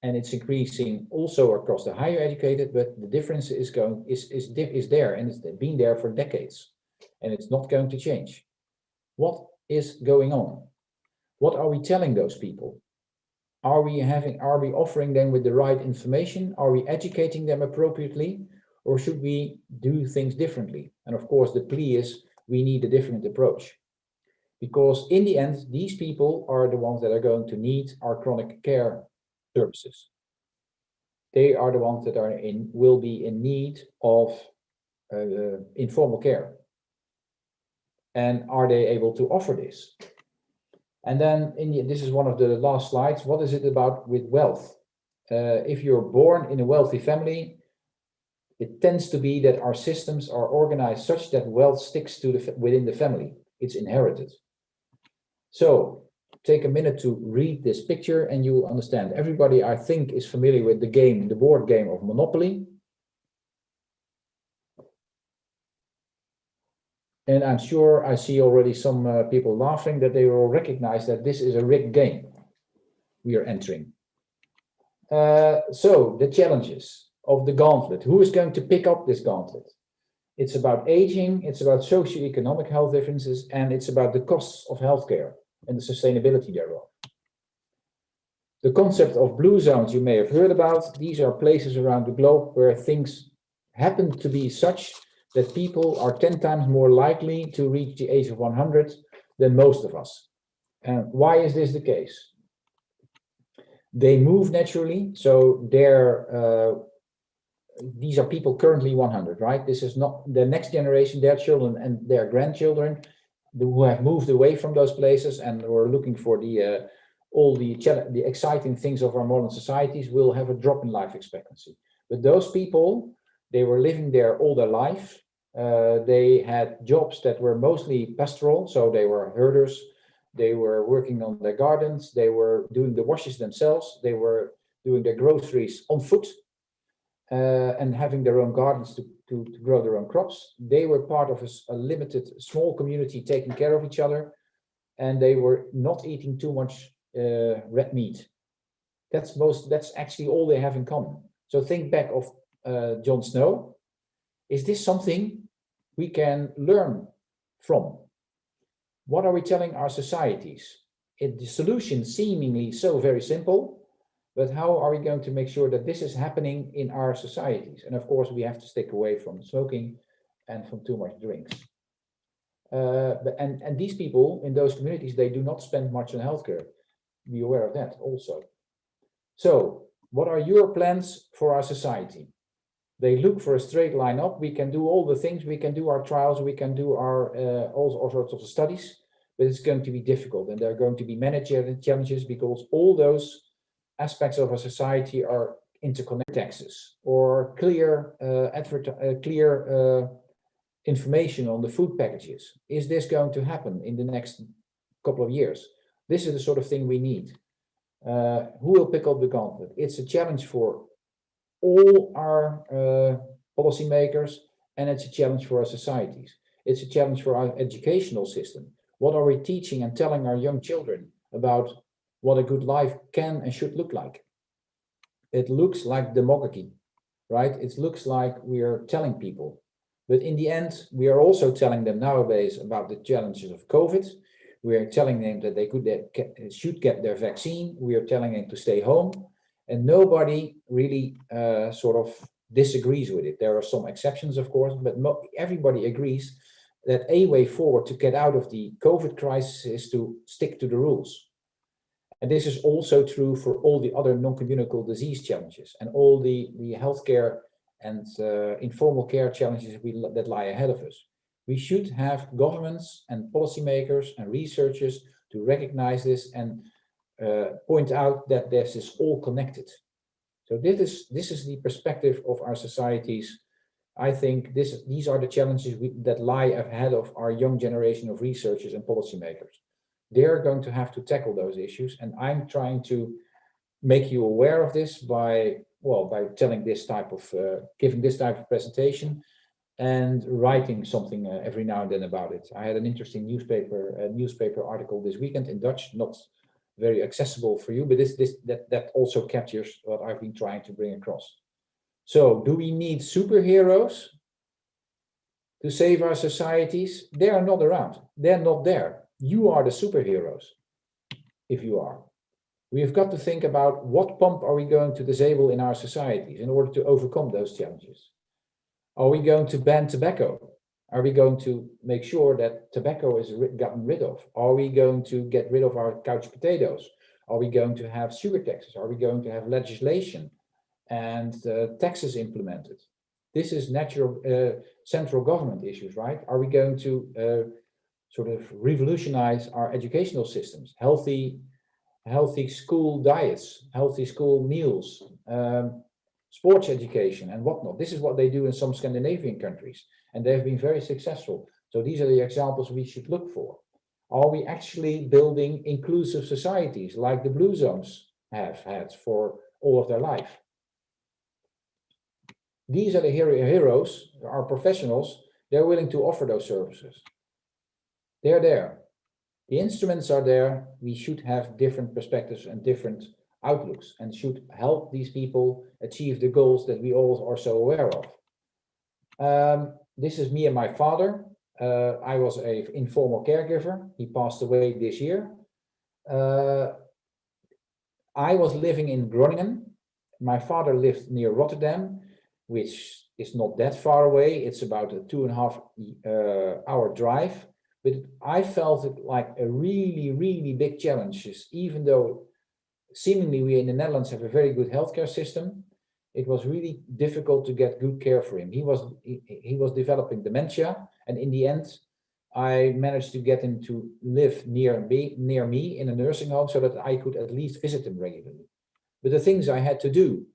And it's increasing also across the higher educated, but the difference is there, and it's been there for decades, and it's not going to change. What is going on? What are we telling those people? Are we offering them with the right information? Are we educating them appropriately? Or should we do things differently? And of course, the plea is we need a different approach. Because in the end, these people are the ones that are going to need our chronic care services. They are the ones that will be in need of informal care. And are they able to offer this? And then this is one of the last slides. What is it about with wealth? If you're born in a wealthy family, it tends to be that our systems are organized such that wealth sticks to within the family. It's inherited. So take a minute to read this picture and you will understand. Everybody, I think, is familiar with the board game of Monopoly. And I'm sure I see already some people laughing that they will recognize that this is a rigged game we are entering. So the challenges of the gauntlet. Who is going to pick up this gauntlet? It's about aging, it's about socioeconomic health differences, and it's about the costs of healthcare and the sustainability thereof. The concept of blue zones you may have heard about. These are places around the globe where things happen to be such that people are 10 times more likely to reach the age of 100 than most of us. And why is this the case? They move naturally, so these are people currently 100, right? This is not the next generation, their children and their grandchildren who have moved away from those places and were looking for all the exciting things of our modern societies will have a drop in life expectancy. But those people, they were living there all their life. They had jobs that were mostly pastoral, so they were herders, they were working on their gardens, they were doing the washes themselves, they were doing their groceries on foot, and having their own gardens to grow their own crops. They were part of a limited, small community taking care of each other, and they were not eating too much red meat. That's actually all they have in common. So think back of Jon Snow. Is this something we can learn from? What are we telling our societies? The solution seemingly so very simple, but how are we going to make sure that this is happening in our societies? And of course, we have to stick away from smoking and from too much drinks. And these people in those communities, they do not spend much on healthcare. Be aware of that also. So what are your plans for our society? They look for a straight line up. We can do all the things, we can do our trials, we can do our all sorts of studies, but it's going to be difficult, and there are going to be managerial challenges because all those aspects of our society are interconnected. Taxes or clear information on the food packages. Is this going to happen in the next couple of years? This is the sort of thing we need. Who will pick up the gauntlet? It's a challenge for all our policymakers, and it's a challenge for our societies. It's a challenge for our educational system. What are we teaching and telling our young children about what a good life can and should look like? It looks like demagogy, right? It looks like we are telling people. But in the end, we are also telling them nowadays about the challenges of COVID. We are telling them that they should get their vaccine. We are telling them to stay home. And nobody really sort of disagrees with it. There are some exceptions, of course, but everybody agrees that a way forward to get out of the COVID crisis is to stick to the rules. And this is also true for all the other non-communicable disease challenges and all the healthcare and informal care challenges that lie ahead of us. We should have governments and policymakers and researchers to recognize this and point out that this is all connected. So this is the perspective of our societies. I think these are the challenges that lie ahead of our young generation of researchers and policymakers. They're going to have to tackle those issues, and I'm trying to make you aware of this by telling this type of giving this type of presentation and writing something every now and then about it. I had an interesting newspaper article this weekend in Dutch, not very accessible for you, but that also captures what I've been trying to bring across. So, do we need superheroes to save our societies? They are not around. They're not there. You are the superheroes, if you are. We have got to think about what pump are we going to disable in our societies in order to overcome those challenges. Are we going to ban tobacco? Are we going to make sure that tobacco is gotten rid of? Are we going to get rid of our couch potatoes? Are we going to have sugar taxes? Are we going to have legislation and taxes implemented? This is natural central government issues, right? Are we going to sort of revolutionize our educational systems? Healthy school diets, healthy school meals, sports education and whatnot. This is what they do in some Scandinavian countries, and they've been very successful. So these are the examples we should look for. Are we actually building inclusive societies like the Blue Zones have had for all of their life? These are the heroes, our professionals. They're willing to offer those services. They're there. The instruments are there. We should have different perspectives and different outlooks and should help these people achieve the goals that we all are so aware of. This is me and my father. I was an informal caregiver. He passed away this year. I was living in Groningen. My father lived near Rotterdam, which is not that far away. It's about a 2.5 hour drive. But I felt it like a really, really big challenge, even though seemingly we in the Netherlands have a very good healthcare system. It was really difficult to get good care for him. He was developing dementia, and in the end, I managed to get him to live near me in a nursing home so that I could at least visit him regularly. But the things I had to do,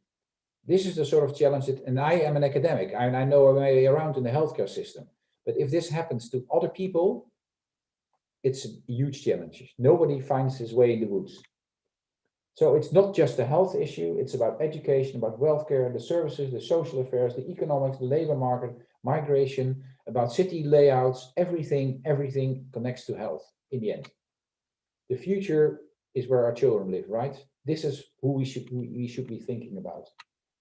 this is the sort of challenge that, and I am an academic, and I know my way around in the healthcare system. But if this happens to other people, it's a huge challenge. Nobody finds his way in the woods. So it's not just a health issue, it's about education, about welfare, the services, the social affairs, the economics, the labor market, migration, about city layouts, everything connects to health in the end. The future is where our children live, right? This is who we should be thinking about.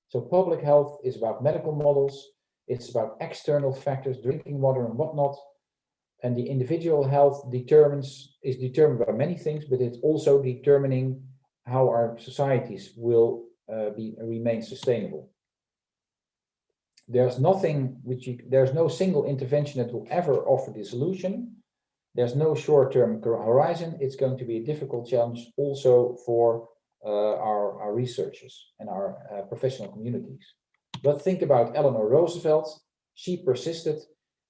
So public health is about medical models, it's about external factors, drinking water and whatnot. And the individual health is determined by many things, but it's also determining how our societies will remain sustainable. There's no single intervention that will ever offer the solution. There's no short-term horizon. It's going to be a difficult challenge also for our researchers and our professional communities. But think about Eleanor Roosevelt. She persisted,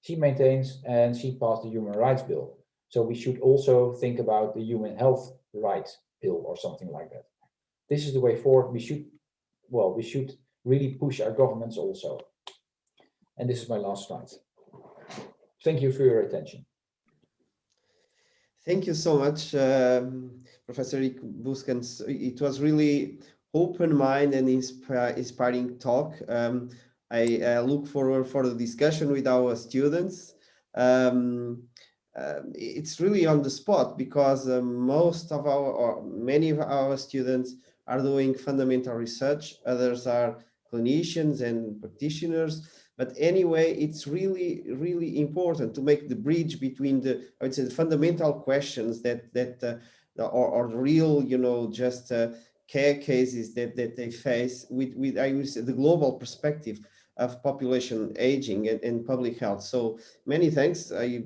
she maintains, and she passed the Human Rights Bill. So we should also think about the Human Health Rights Bill or something like that. This is the way forward. We should really push our governments also. And this is my last slide. Thank you for your attention. Thank you so much, Professor Erik Buskens. It was really open-minded and inspiring talk. I look forward for the discussion with our students. It's really on the spot because many of our students are doing fundamental research. Others are clinicians and practitioners. But anyway, it's really, really important to make the bridge between the fundamental questions that are real, care cases that they face with I would say the global perspective of population aging and public health. So many thanks. I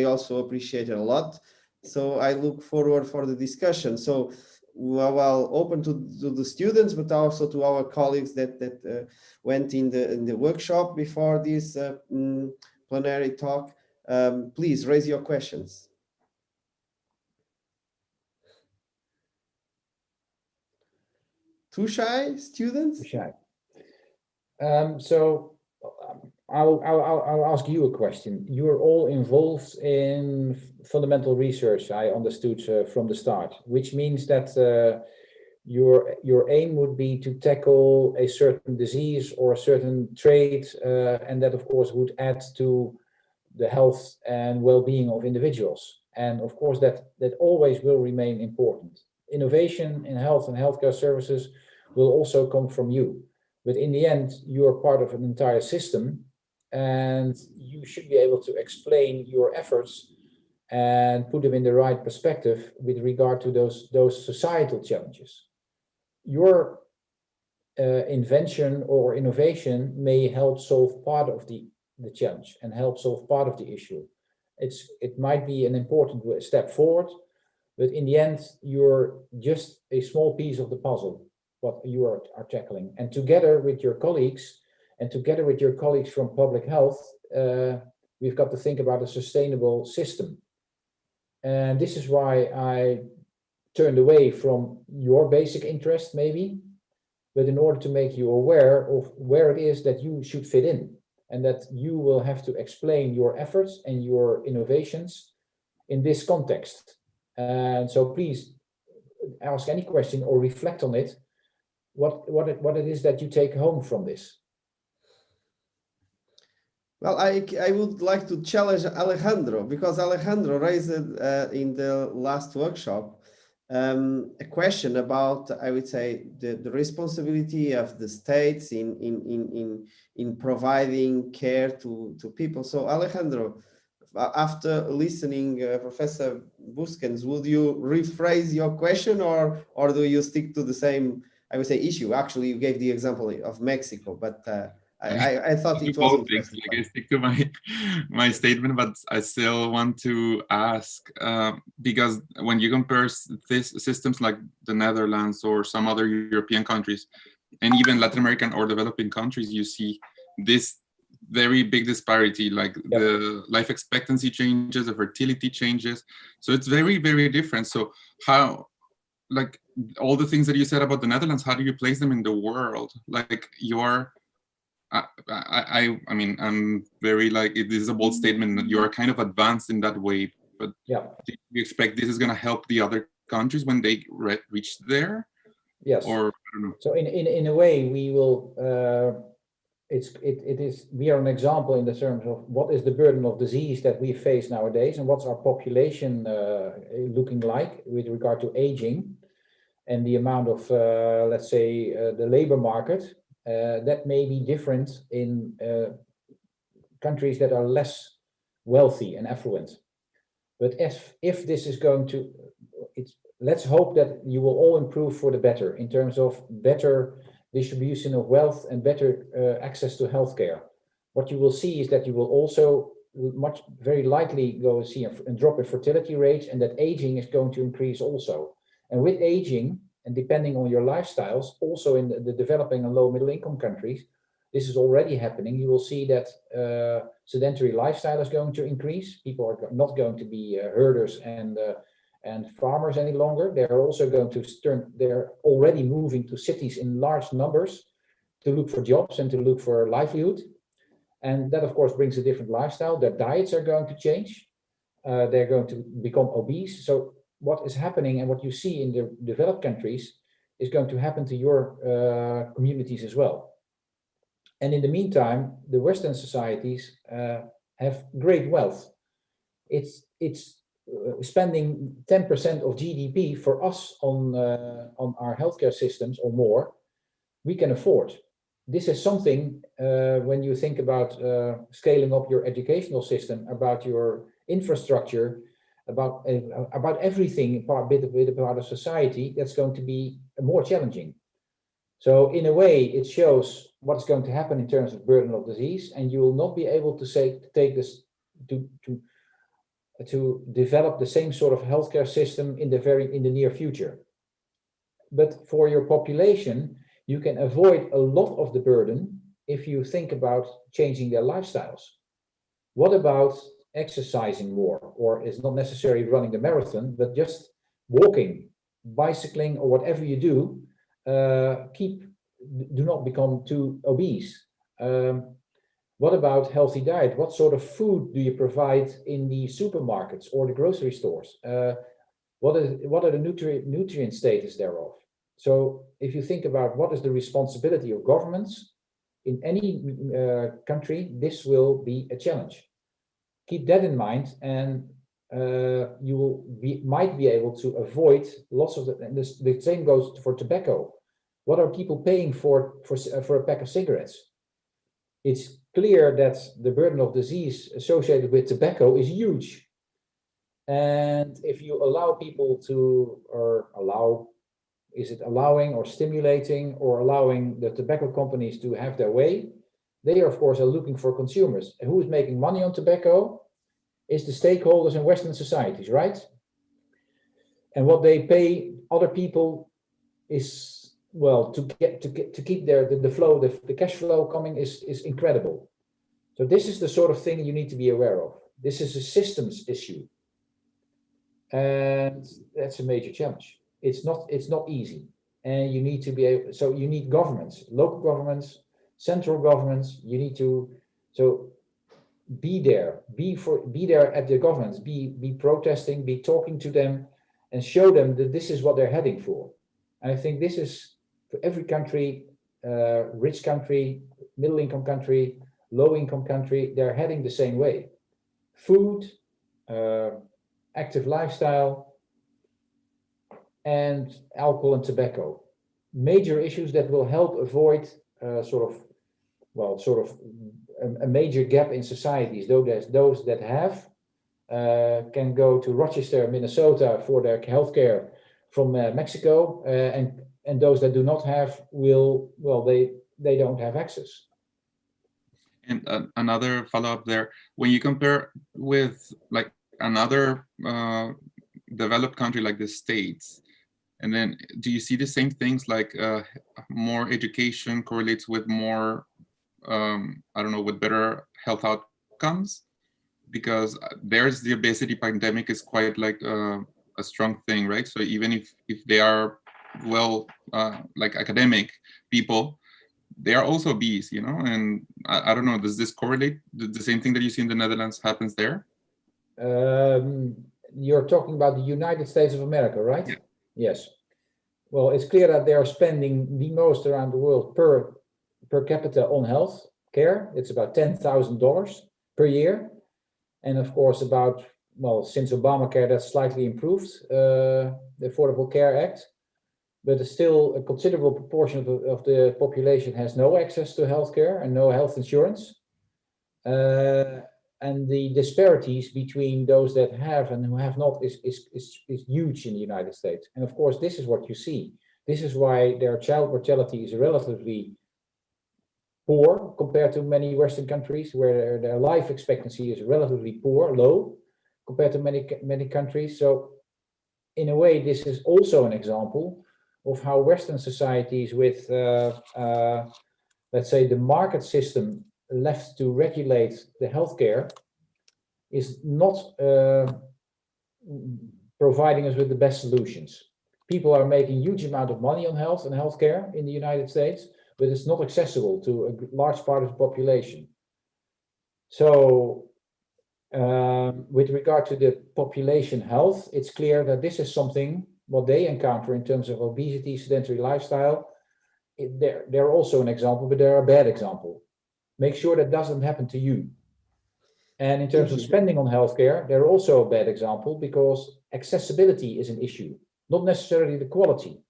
also appreciate it a lot. So I look forward for the discussion. So well, open to the students, but also to our colleagues that went in the workshop before this plenary talk. Please raise your questions. Too shy students? Too shy. So I'll ask you a question. You're all involved in fundamental research, I understood from the start, which means that your aim would be to tackle a certain disease or a certain trait, and that of course would add to the health and well-being of individuals. And of course that always will remain important. Innovation in health and healthcare services will also come from you. But in the end, you're part of an entire system, and you should be able to explain your efforts and put them in the right perspective with regard to those societal challenges. Your invention or innovation may help solve part of the challenge and help solve part of the issue. It might be an important step forward, but in the end, you're just a small piece of the puzzle, what you are tackling. And together with your colleagues, from public health, we've got to think about a sustainable system. And this is why I turned away from your basic interest, maybe, but in order to make you aware of where it is that you should fit in, and that you will have to explain your efforts and your innovations in this context. And so please ask any question or reflect on it, what it is that you take home from this. Well, I would like to challenge Alejandro, because Alejandro raised in the last workshop a question about, I would say, the responsibility of the states in providing care to people. So Alejandro, after listening Professor Buskens, would you rephrase your question, or do you stick to the same, I would say, issue? Actually, you gave the example of Mexico, but I thought it was interesting. Like I stick to my statement, but I still want to ask, because when you compare these systems like the Netherlands or some other European countries, and even Latin American or developing countries, you see this very big disparity, like the life expectancy changes, the fertility changes. So it's very, very different. So how, like all the things that you said about the Netherlands, how do you place them in the world? Like you're, I mean, I'm very, like, this is a bold statement that you are kind of advanced in that way, But Yeah. do you expect this is going to help the other countries when they reach there? Yes. Or I don't know. So in a way, we will. We are an example in the terms of what is the burden of disease that we face nowadays, and what's our population looking like with regard to aging, and the amount of, let's say, the labor market that may be different in countries that are less wealthy and affluent. But if this is going to, let's hope that you will all improve for the better in terms of better distribution of wealth and better access to healthcare. What you will see is that you will also very likely go see a drop in fertility rates, and that aging is going to increase also. And with aging, and depending on your lifestyles, also in the developing and low middle income countries, this is already happening. You will see that sedentary lifestyle is going to increase. People are not going to be herders and farmers any longer. They're also going to they're already moving to cities in large numbers to look for jobs and to look for livelihood. And that, of course, brings a different lifestyle. Their diets are going to change. They're going to become obese. So what is happening and what you see in the developed countries is going to happen to your communities as well. And in the meantime, the Western societies have great wealth. It's spending 10% of GDP for us on our healthcare systems or more, we can afford. This is something when you think about scaling up your educational system, about your infrastructure, about everything, bit of part of society, that's going to be more challenging. So in a way, it shows what's going to happen in terms of burden of disease, and you will not be able to take this to develop the same sort of healthcare system in the near future. But for your population, you can avoid a lot of the burden if you think about changing their lifestyles. What about exercising more, or it's not necessarily running the marathon, but just walking, bicycling, or whatever you do, do not become too obese. What about healthy diet? What sort of food do you provide in the supermarkets or the grocery stores? What are the nutrient status thereof? So if you think about what is the responsibility of governments in any country, this will be a challenge. Keep that in mind, and you might be able to avoid lots of and the same goes for tobacco. What are people paying for a pack of cigarettes? It's clear that the burden of disease associated with tobacco is huge. And if you allow people to, is it allowing or stimulating or allowing the tobacco companies to have their way? They, of course, are looking for consumers. And who is making money on tobacco? Is the stakeholders in Western societies, right? And what they pay other people is, well, to keep the flow, the cash flow coming is incredible. So this is the sort of thing you need to be aware of. This is a systems issue, and that's a major challenge. It's not easy, and you need to be able. So you need governments, local governments, central governments. You need to be there, be there at the governments, be protesting, be talking to them, and show them that this is what they're heading for. And I think this is for every country, rich country, middle income country, low income country, they're heading the same way. Food, active lifestyle, and alcohol and tobacco. Major issues that will help avoid a major gap in societies. Though there's those that have can go to Rochester, Minnesota for their healthcare from Mexico, and those that do not have they don't have access. And another follow-up there, when you compare with like another developed country like the States, and then do you see the same things like more education correlates with more, with better health outcomes? Because there's the obesity pandemic is quite like a strong thing, right? So even if they are like academic people, they are also obese, and I don't know, does this correlate? The same thing that you see in the Netherlands happens there? You're talking about the United States of America, right? Yeah. Yes. Well, it's clear that they are spending the most around the world per capita on health care. It's about $10,000 per year. And of course, since Obamacare, that's slightly improved, the Affordable Care Act. But still a considerable proportion of the population has no access to healthcare and no health insurance. And the disparities between those that have and who have not is huge in the United States. And of course, this is what you see. This is why their child mortality is relatively poor compared to many Western countries, where their life expectancy is relatively low compared to many countries. So in a way, this is also an example of how Western societies with, let's say, the market system left to regulate the healthcare is not providing us with the best solutions. People are making huge amount of money on health and healthcare in the United States, but it's not accessible to a large part of the population. So with regard to the population health, it's clear that this is something what they encounter in terms of obesity, sedentary lifestyle. They're also an example, but they're a bad example. Make sure that doesn't happen to you. And in terms of spending on healthcare, they're also a bad example because accessibility is an issue, not necessarily the quality.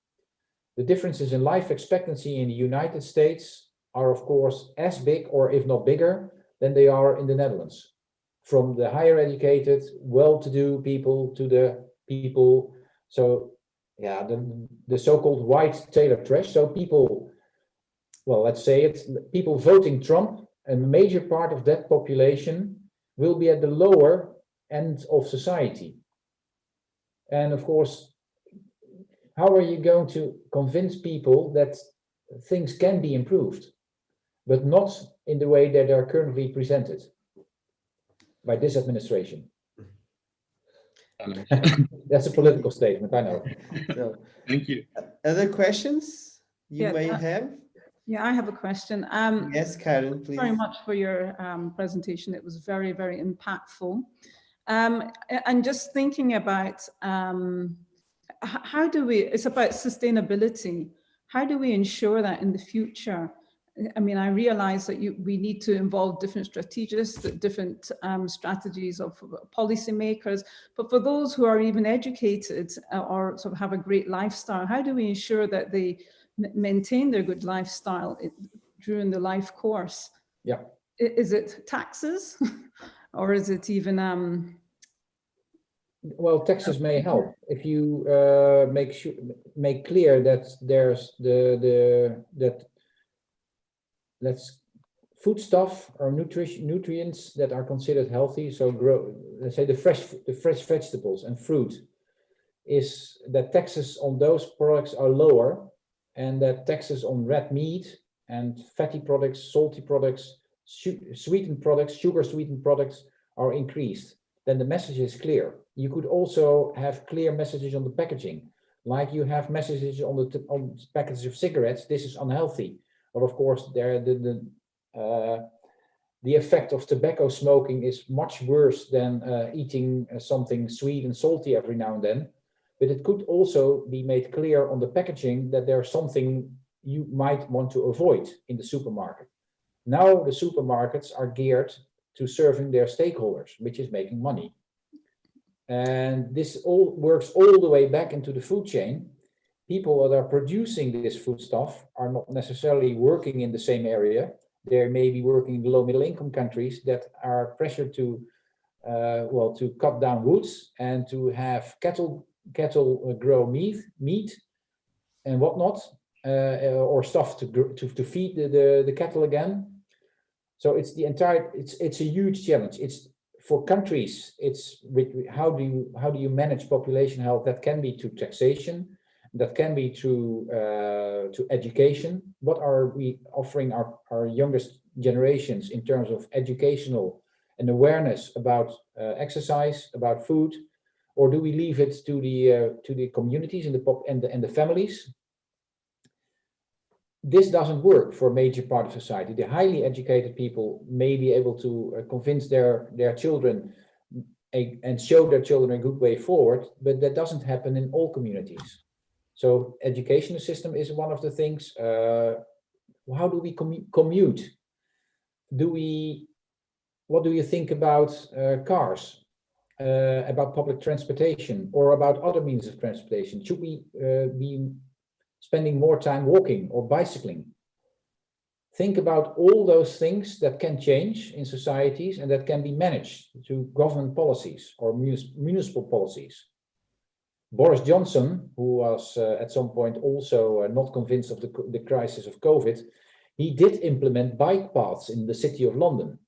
The differences in life expectancy in the United States are, of course, as big or if not bigger than they are in the Netherlands. From the higher educated, well-to-do people to the people, so yeah, the so-called white Taylor trash. So people, well, let's say it's people voting Trump, a major part of that population will be at the lower end of society. And of course, how are you going to convince people that things can be improved, but not in the way that they are currently presented by this administration? That's a political statement, I know. So, Thank you. other questions you may Yeah, have? Yeah, I have a question. Yes, Karen, please. Very much for your presentation. It was very, very impactful. And just thinking about how do we, it's about sustainability. How do we ensure that in the future? I mean, I realize that we need to involve different strategists, different strategies of policymakers, but for those who are even educated or sort of have a great lifestyle, how do we ensure that they maintain their good lifestyle during the life course? Yeah. Is it taxes or is it even well, taxes may help if you make clear that there's that's foodstuff or nutrients that are considered healthy. So let's say the fresh vegetables and fruit, is that taxes on those products are lower, and that taxes on red meat and fatty products, salty products, sweetened products, sugar sweetened products are increased. Then the message is clear. You could also have clear messages on the packaging, like you have messages on the packets of cigarettes. This is unhealthy. But of course, the effect of tobacco smoking is much worse than eating something sweet and salty every now and then. But it could also be made clear on the packaging that there's something you might want to avoid in the supermarket. Now the supermarkets are geared to serving their stakeholders, which is making money. And this all works all the way back into the food chain. People that are producing this food stuff are not necessarily working in the same area. They may be working in low middle income countries that are pressured to cut down woods and to have cattle grow meat and whatnot, or stuff to feed the cattle again. So it's it's a huge challenge. It's for countries. It's how do you manage population health? That can be through taxation, that can be through to education. What are we offering our youngest generations in terms of educational and awareness about exercise, about food, or do we leave it to the communities and the families? This doesn't work for a major part of society. The highly educated people may be able to convince their children and show their children a good way forward, but that doesn't happen in all communities. So educational system is one of the things. How do we commute? What do you think about cars, about public transportation, or about other means of transportation? Should we be spending more time walking or bicycling? Think about all those things that can change in societies and that can be managed through government policies or municipal policies. Boris Johnson, who was at some point also not convinced of the crisis of COVID, he did implement bike paths in the city of London,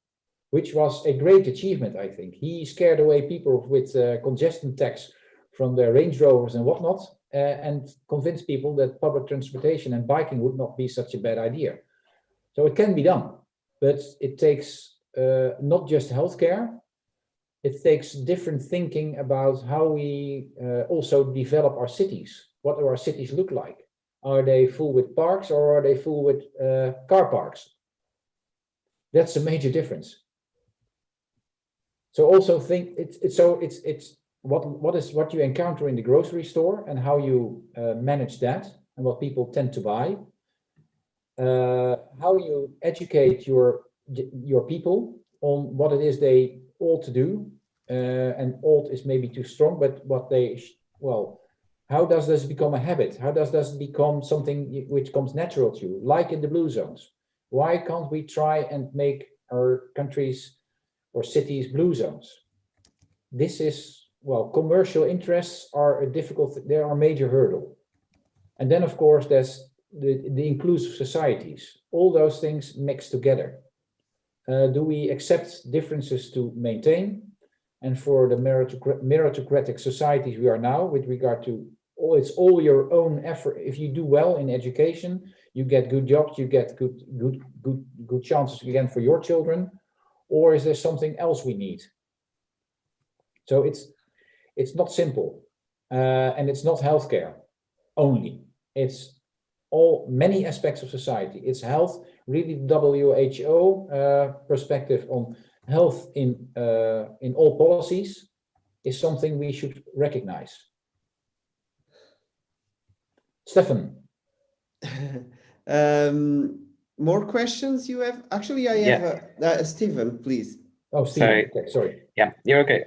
which was a great achievement, I think. He scared away people with congestion tax from their Range Rovers and whatnot, and convinced people that public transportation and biking would not be such a bad idea. So it can be done, but it takes not just healthcare, it takes different thinking about how we also develop our cities. What do our cities look like? Are they full with parks or are they full with car parks? That's a major difference. So also think it's what you encounter in the grocery store and how you manage that and what people tend to buy. How you educate your people on what it is they ought to do, and ought is maybe too strong, but how does this become a habit? How does this become something which comes natural to you, like in the blue zones? Why can't we try and make our countries or cities blue zones? This is, commercial interests are a difficult, they are a major hurdle. And then of course there's the inclusive societies, all those things mixed together. Do we accept differences to maintain? And for the meritocratic societies we are now, with regard to it's all your own effort. If you do well in education, you get good jobs, you get good chances again for your children, or is there something else we need? So it's not simple, and it's not healthcare only. It's many aspects of society. It's health, really WHO perspective on health in all policies is something we should recognize. Stefan. More questions you have? Actually, I have Stephen, please. Oh, Stephen. Okay, sorry. Yeah, you're okay.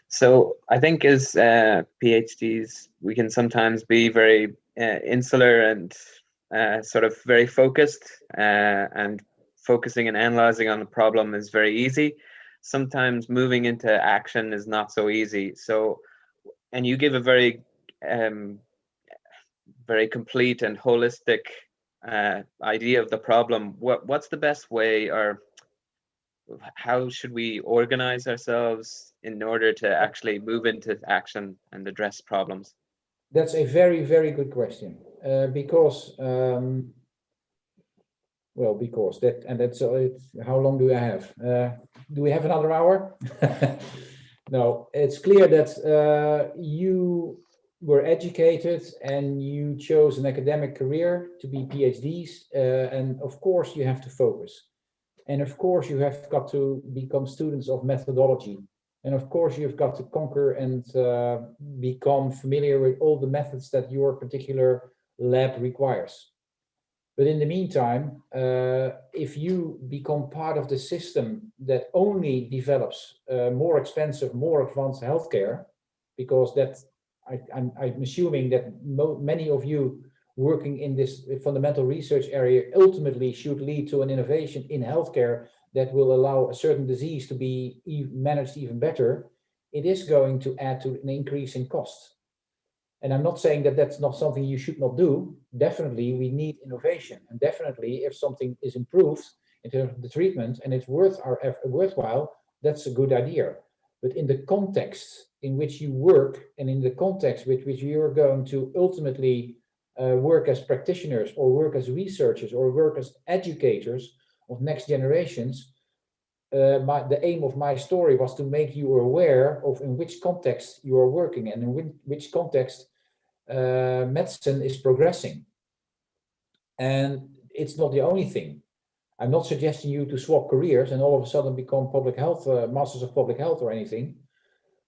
So I think as PhDs, we can sometimes be very insular and sort of very focused, and focusing and analyzing on the problem is very easy. Sometimes moving into action is not so easy. So, and you give a very complete and holistic idea of the problem. What's the best way, or how should we organize ourselves in order to actually move into action and address problems? That's a very, very good question, because how long do I have? Do we have another hour? No, it's clear that you were educated and you chose an academic career to be PhDs, and of course you have to focus. And of course you have got to become students of methodology. And of course you've got to conquer and become familiar with all the methods that your particular lab requires. But in the meantime, if you become part of the system that only develops more expensive, more advanced healthcare, because I'm assuming that many of you working in this fundamental research area ultimately should lead to an innovation in healthcare that will allow a certain disease to be managed even better, it is going to add to an increase in cost. And I'm not saying that that's not something you should not do. Definitely, we need innovation. And definitely, if something is improved in terms of the treatment and it's worthwhile, that's a good idea. But in the context in which you work and in the context with which you're going to ultimately work as practitioners or work as researchers or work as educators of next generations, the aim of my story was to make you aware of in which context you are working and in which context medicine is progressing. And it's not the only thing. I'm not suggesting you to swap careers and all of a sudden become public health, masters of public health or anything.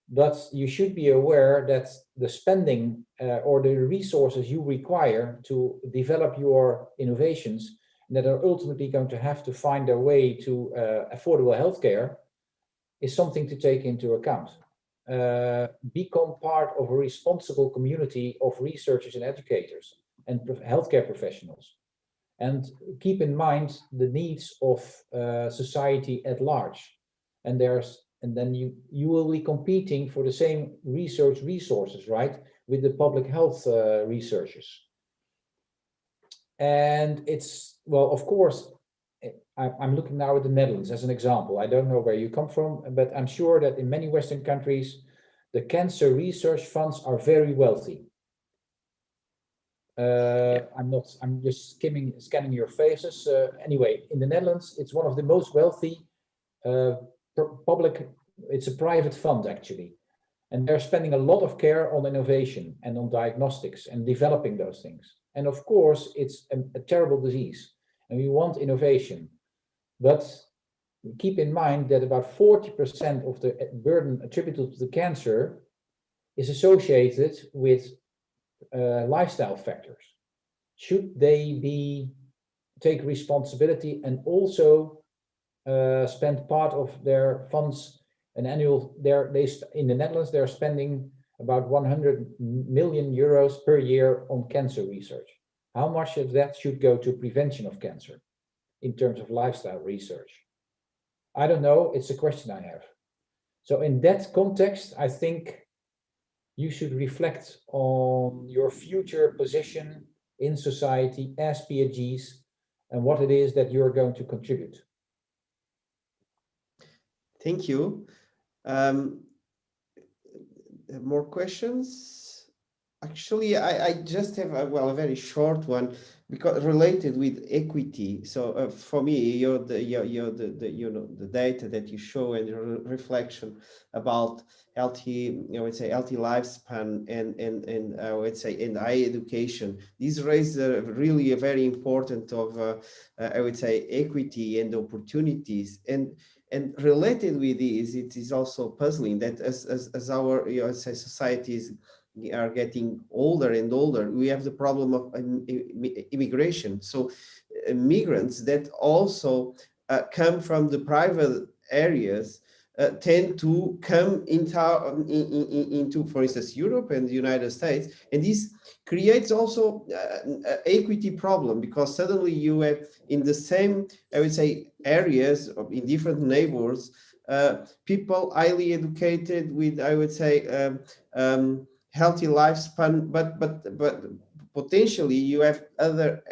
but you should be aware that the spending or the resources you require to develop your innovations that are ultimately going to have to find their way to affordable healthcare is something to take into account. Become part of a responsible community of researchers and educators and healthcare professionals. And keep in mind the needs of society at large. And then you will be competing for the same research resources, right, with the public health researchers. And it's, well, of course, I'm looking now at the Netherlands as an example. I don't know where you come from, but I'm sure that in many Western countries, the cancer research funds are very wealthy. I'm just scanning your faces. Anyway, in the Netherlands, it's one of the most wealthy public, it's a private fund actually. And they're spending a lot of care on innovation and on diagnostics and developing those things. And of course, it's a terrible disease and we want innovation. But keep in mind that about 40% of the burden attributable to the cancer is associated with lifestyle factors. Should they take responsibility and also spend part of their funds an annual? In the Netherlands, they're spending about 100 million euros per year on cancer research. How much of that should go to prevention of cancer in terms of lifestyle research? I don't know. It's a question I have. So in that context, I think you should reflect on your future position in society as PhDs and what it is that you're going to contribute. Thank you. More questions? Actually, I just have a very short one, because related with equity. So for me, the data that you show and your reflection about healthy, healthy lifespan and I would say in high education, these raise really a very important of I would say equity and opportunities. And related with this, it is also puzzling that as our societies are getting older and older, we have the problem of immigration. So migrants that also come from the private areas tend to come into, for instance, Europe and the United States, and this creates also equity problem, because suddenly you have in the same, I would say, areas in different neighborhoods, people highly educated with, I would say, healthy lifespan, but potentially you have other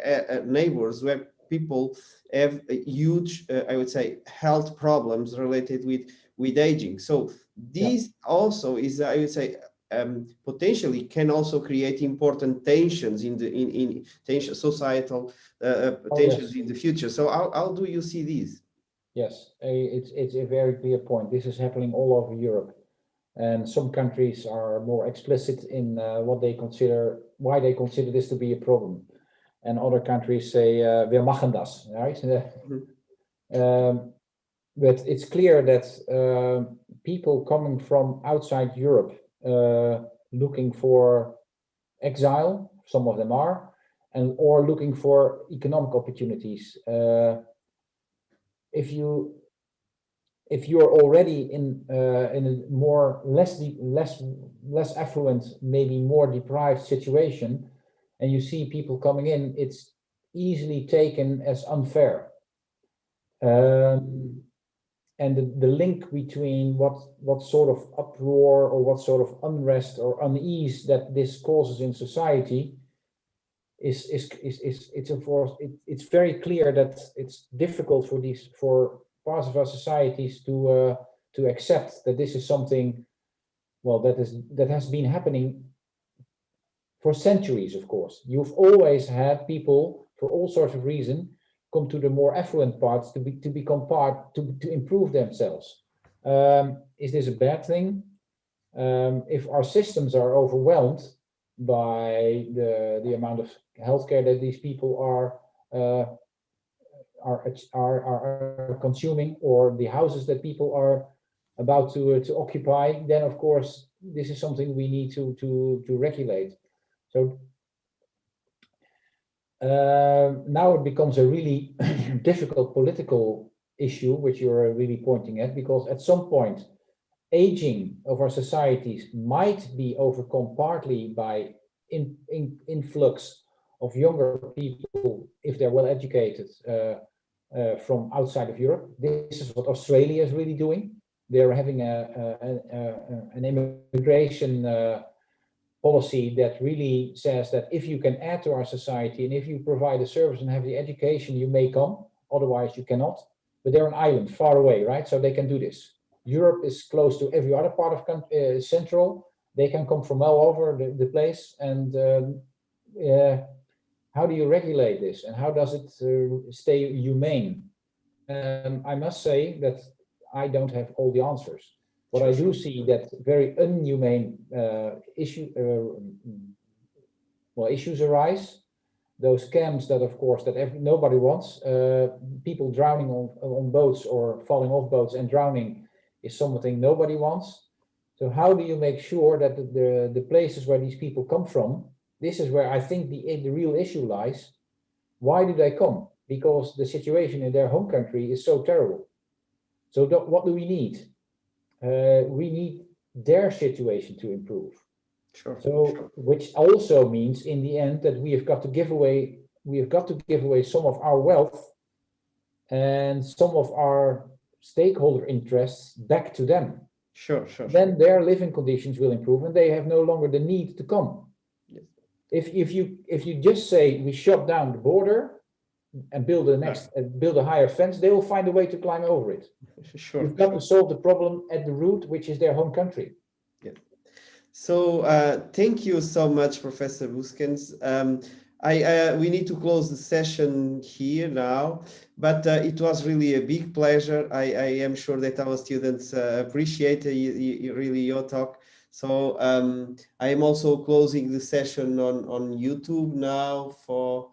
neighbors where people have huge, I would say, health problems related with aging. So this also is, I would say, potentially can also create important tensions in societal tensions in the future. So how do you see these? Yes, it's a very clear point. This is happening all over Europe. And some countries are more explicit in why they consider this to be a problem. And other countries say, wir machen das, right? But it's clear that people coming from outside Europe looking for exile, some of them are, or looking for economic opportunities. If you're already in a more less affluent, maybe more deprived situation, and you see people coming in, it's easily taken as unfair. And the link between what sort of uproar or what sort of unrest or unease that this causes in society it's very clear that it's difficult for parts of our societies to accept that this is something, well, that has been happening for centuries. Of course, you've always had people for all sorts of reasons come to the more affluent parts to become part to improve themselves. Is this a bad thing? If our systems are overwhelmed by the amount of healthcare that these people are consuming, or the houses that people are about to occupy, then of course this is something we need to regulate. So now it becomes a really difficult political issue, which you're really pointing at, because at some point, aging of our societies might be overcome partly by influx of younger people, if they're well educated, from outside of Europe. This is what Australia is really doing. They're having an immigration policy that really says that if you can add to our society and if you provide a service and have the education, you may come, otherwise you cannot. But they're an island far away, right? So they can do this. Europe is close to every other part of Central. They can come from all over the place. And how do you regulate this? And how does it stay humane? I must say that I don't have all the answers. But I do see that very inhumane issues arise. Those camps that, of course, that nobody wants. People drowning on boats or falling off boats and drowning is something nobody wants. So how do you make sure that the places where these people come from, this is where I think the real issue lies. Why do they come? Because the situation in their home country is so terrible. So what do we need? We need their situation to improve. Sure. So, which also means in the end that we have got to give away some of our wealth and some of our stakeholder interests back to them. Sure. Then their living conditions will improve and they have no longer the need to come. Yes. If you just say we shut down the border and build a higher fence, they will find a way to climb over it. Sure. You've got to solve the problem at the root, which is their home country. Yeah. So thank you so much, Professor Buskens. We need to close the session here now, but it was really a big pleasure. I am sure that our students appreciate really your talk. So I am also closing the session on YouTube now for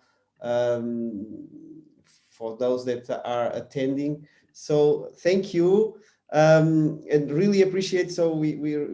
those that are attending. So thank you and really appreciate. So we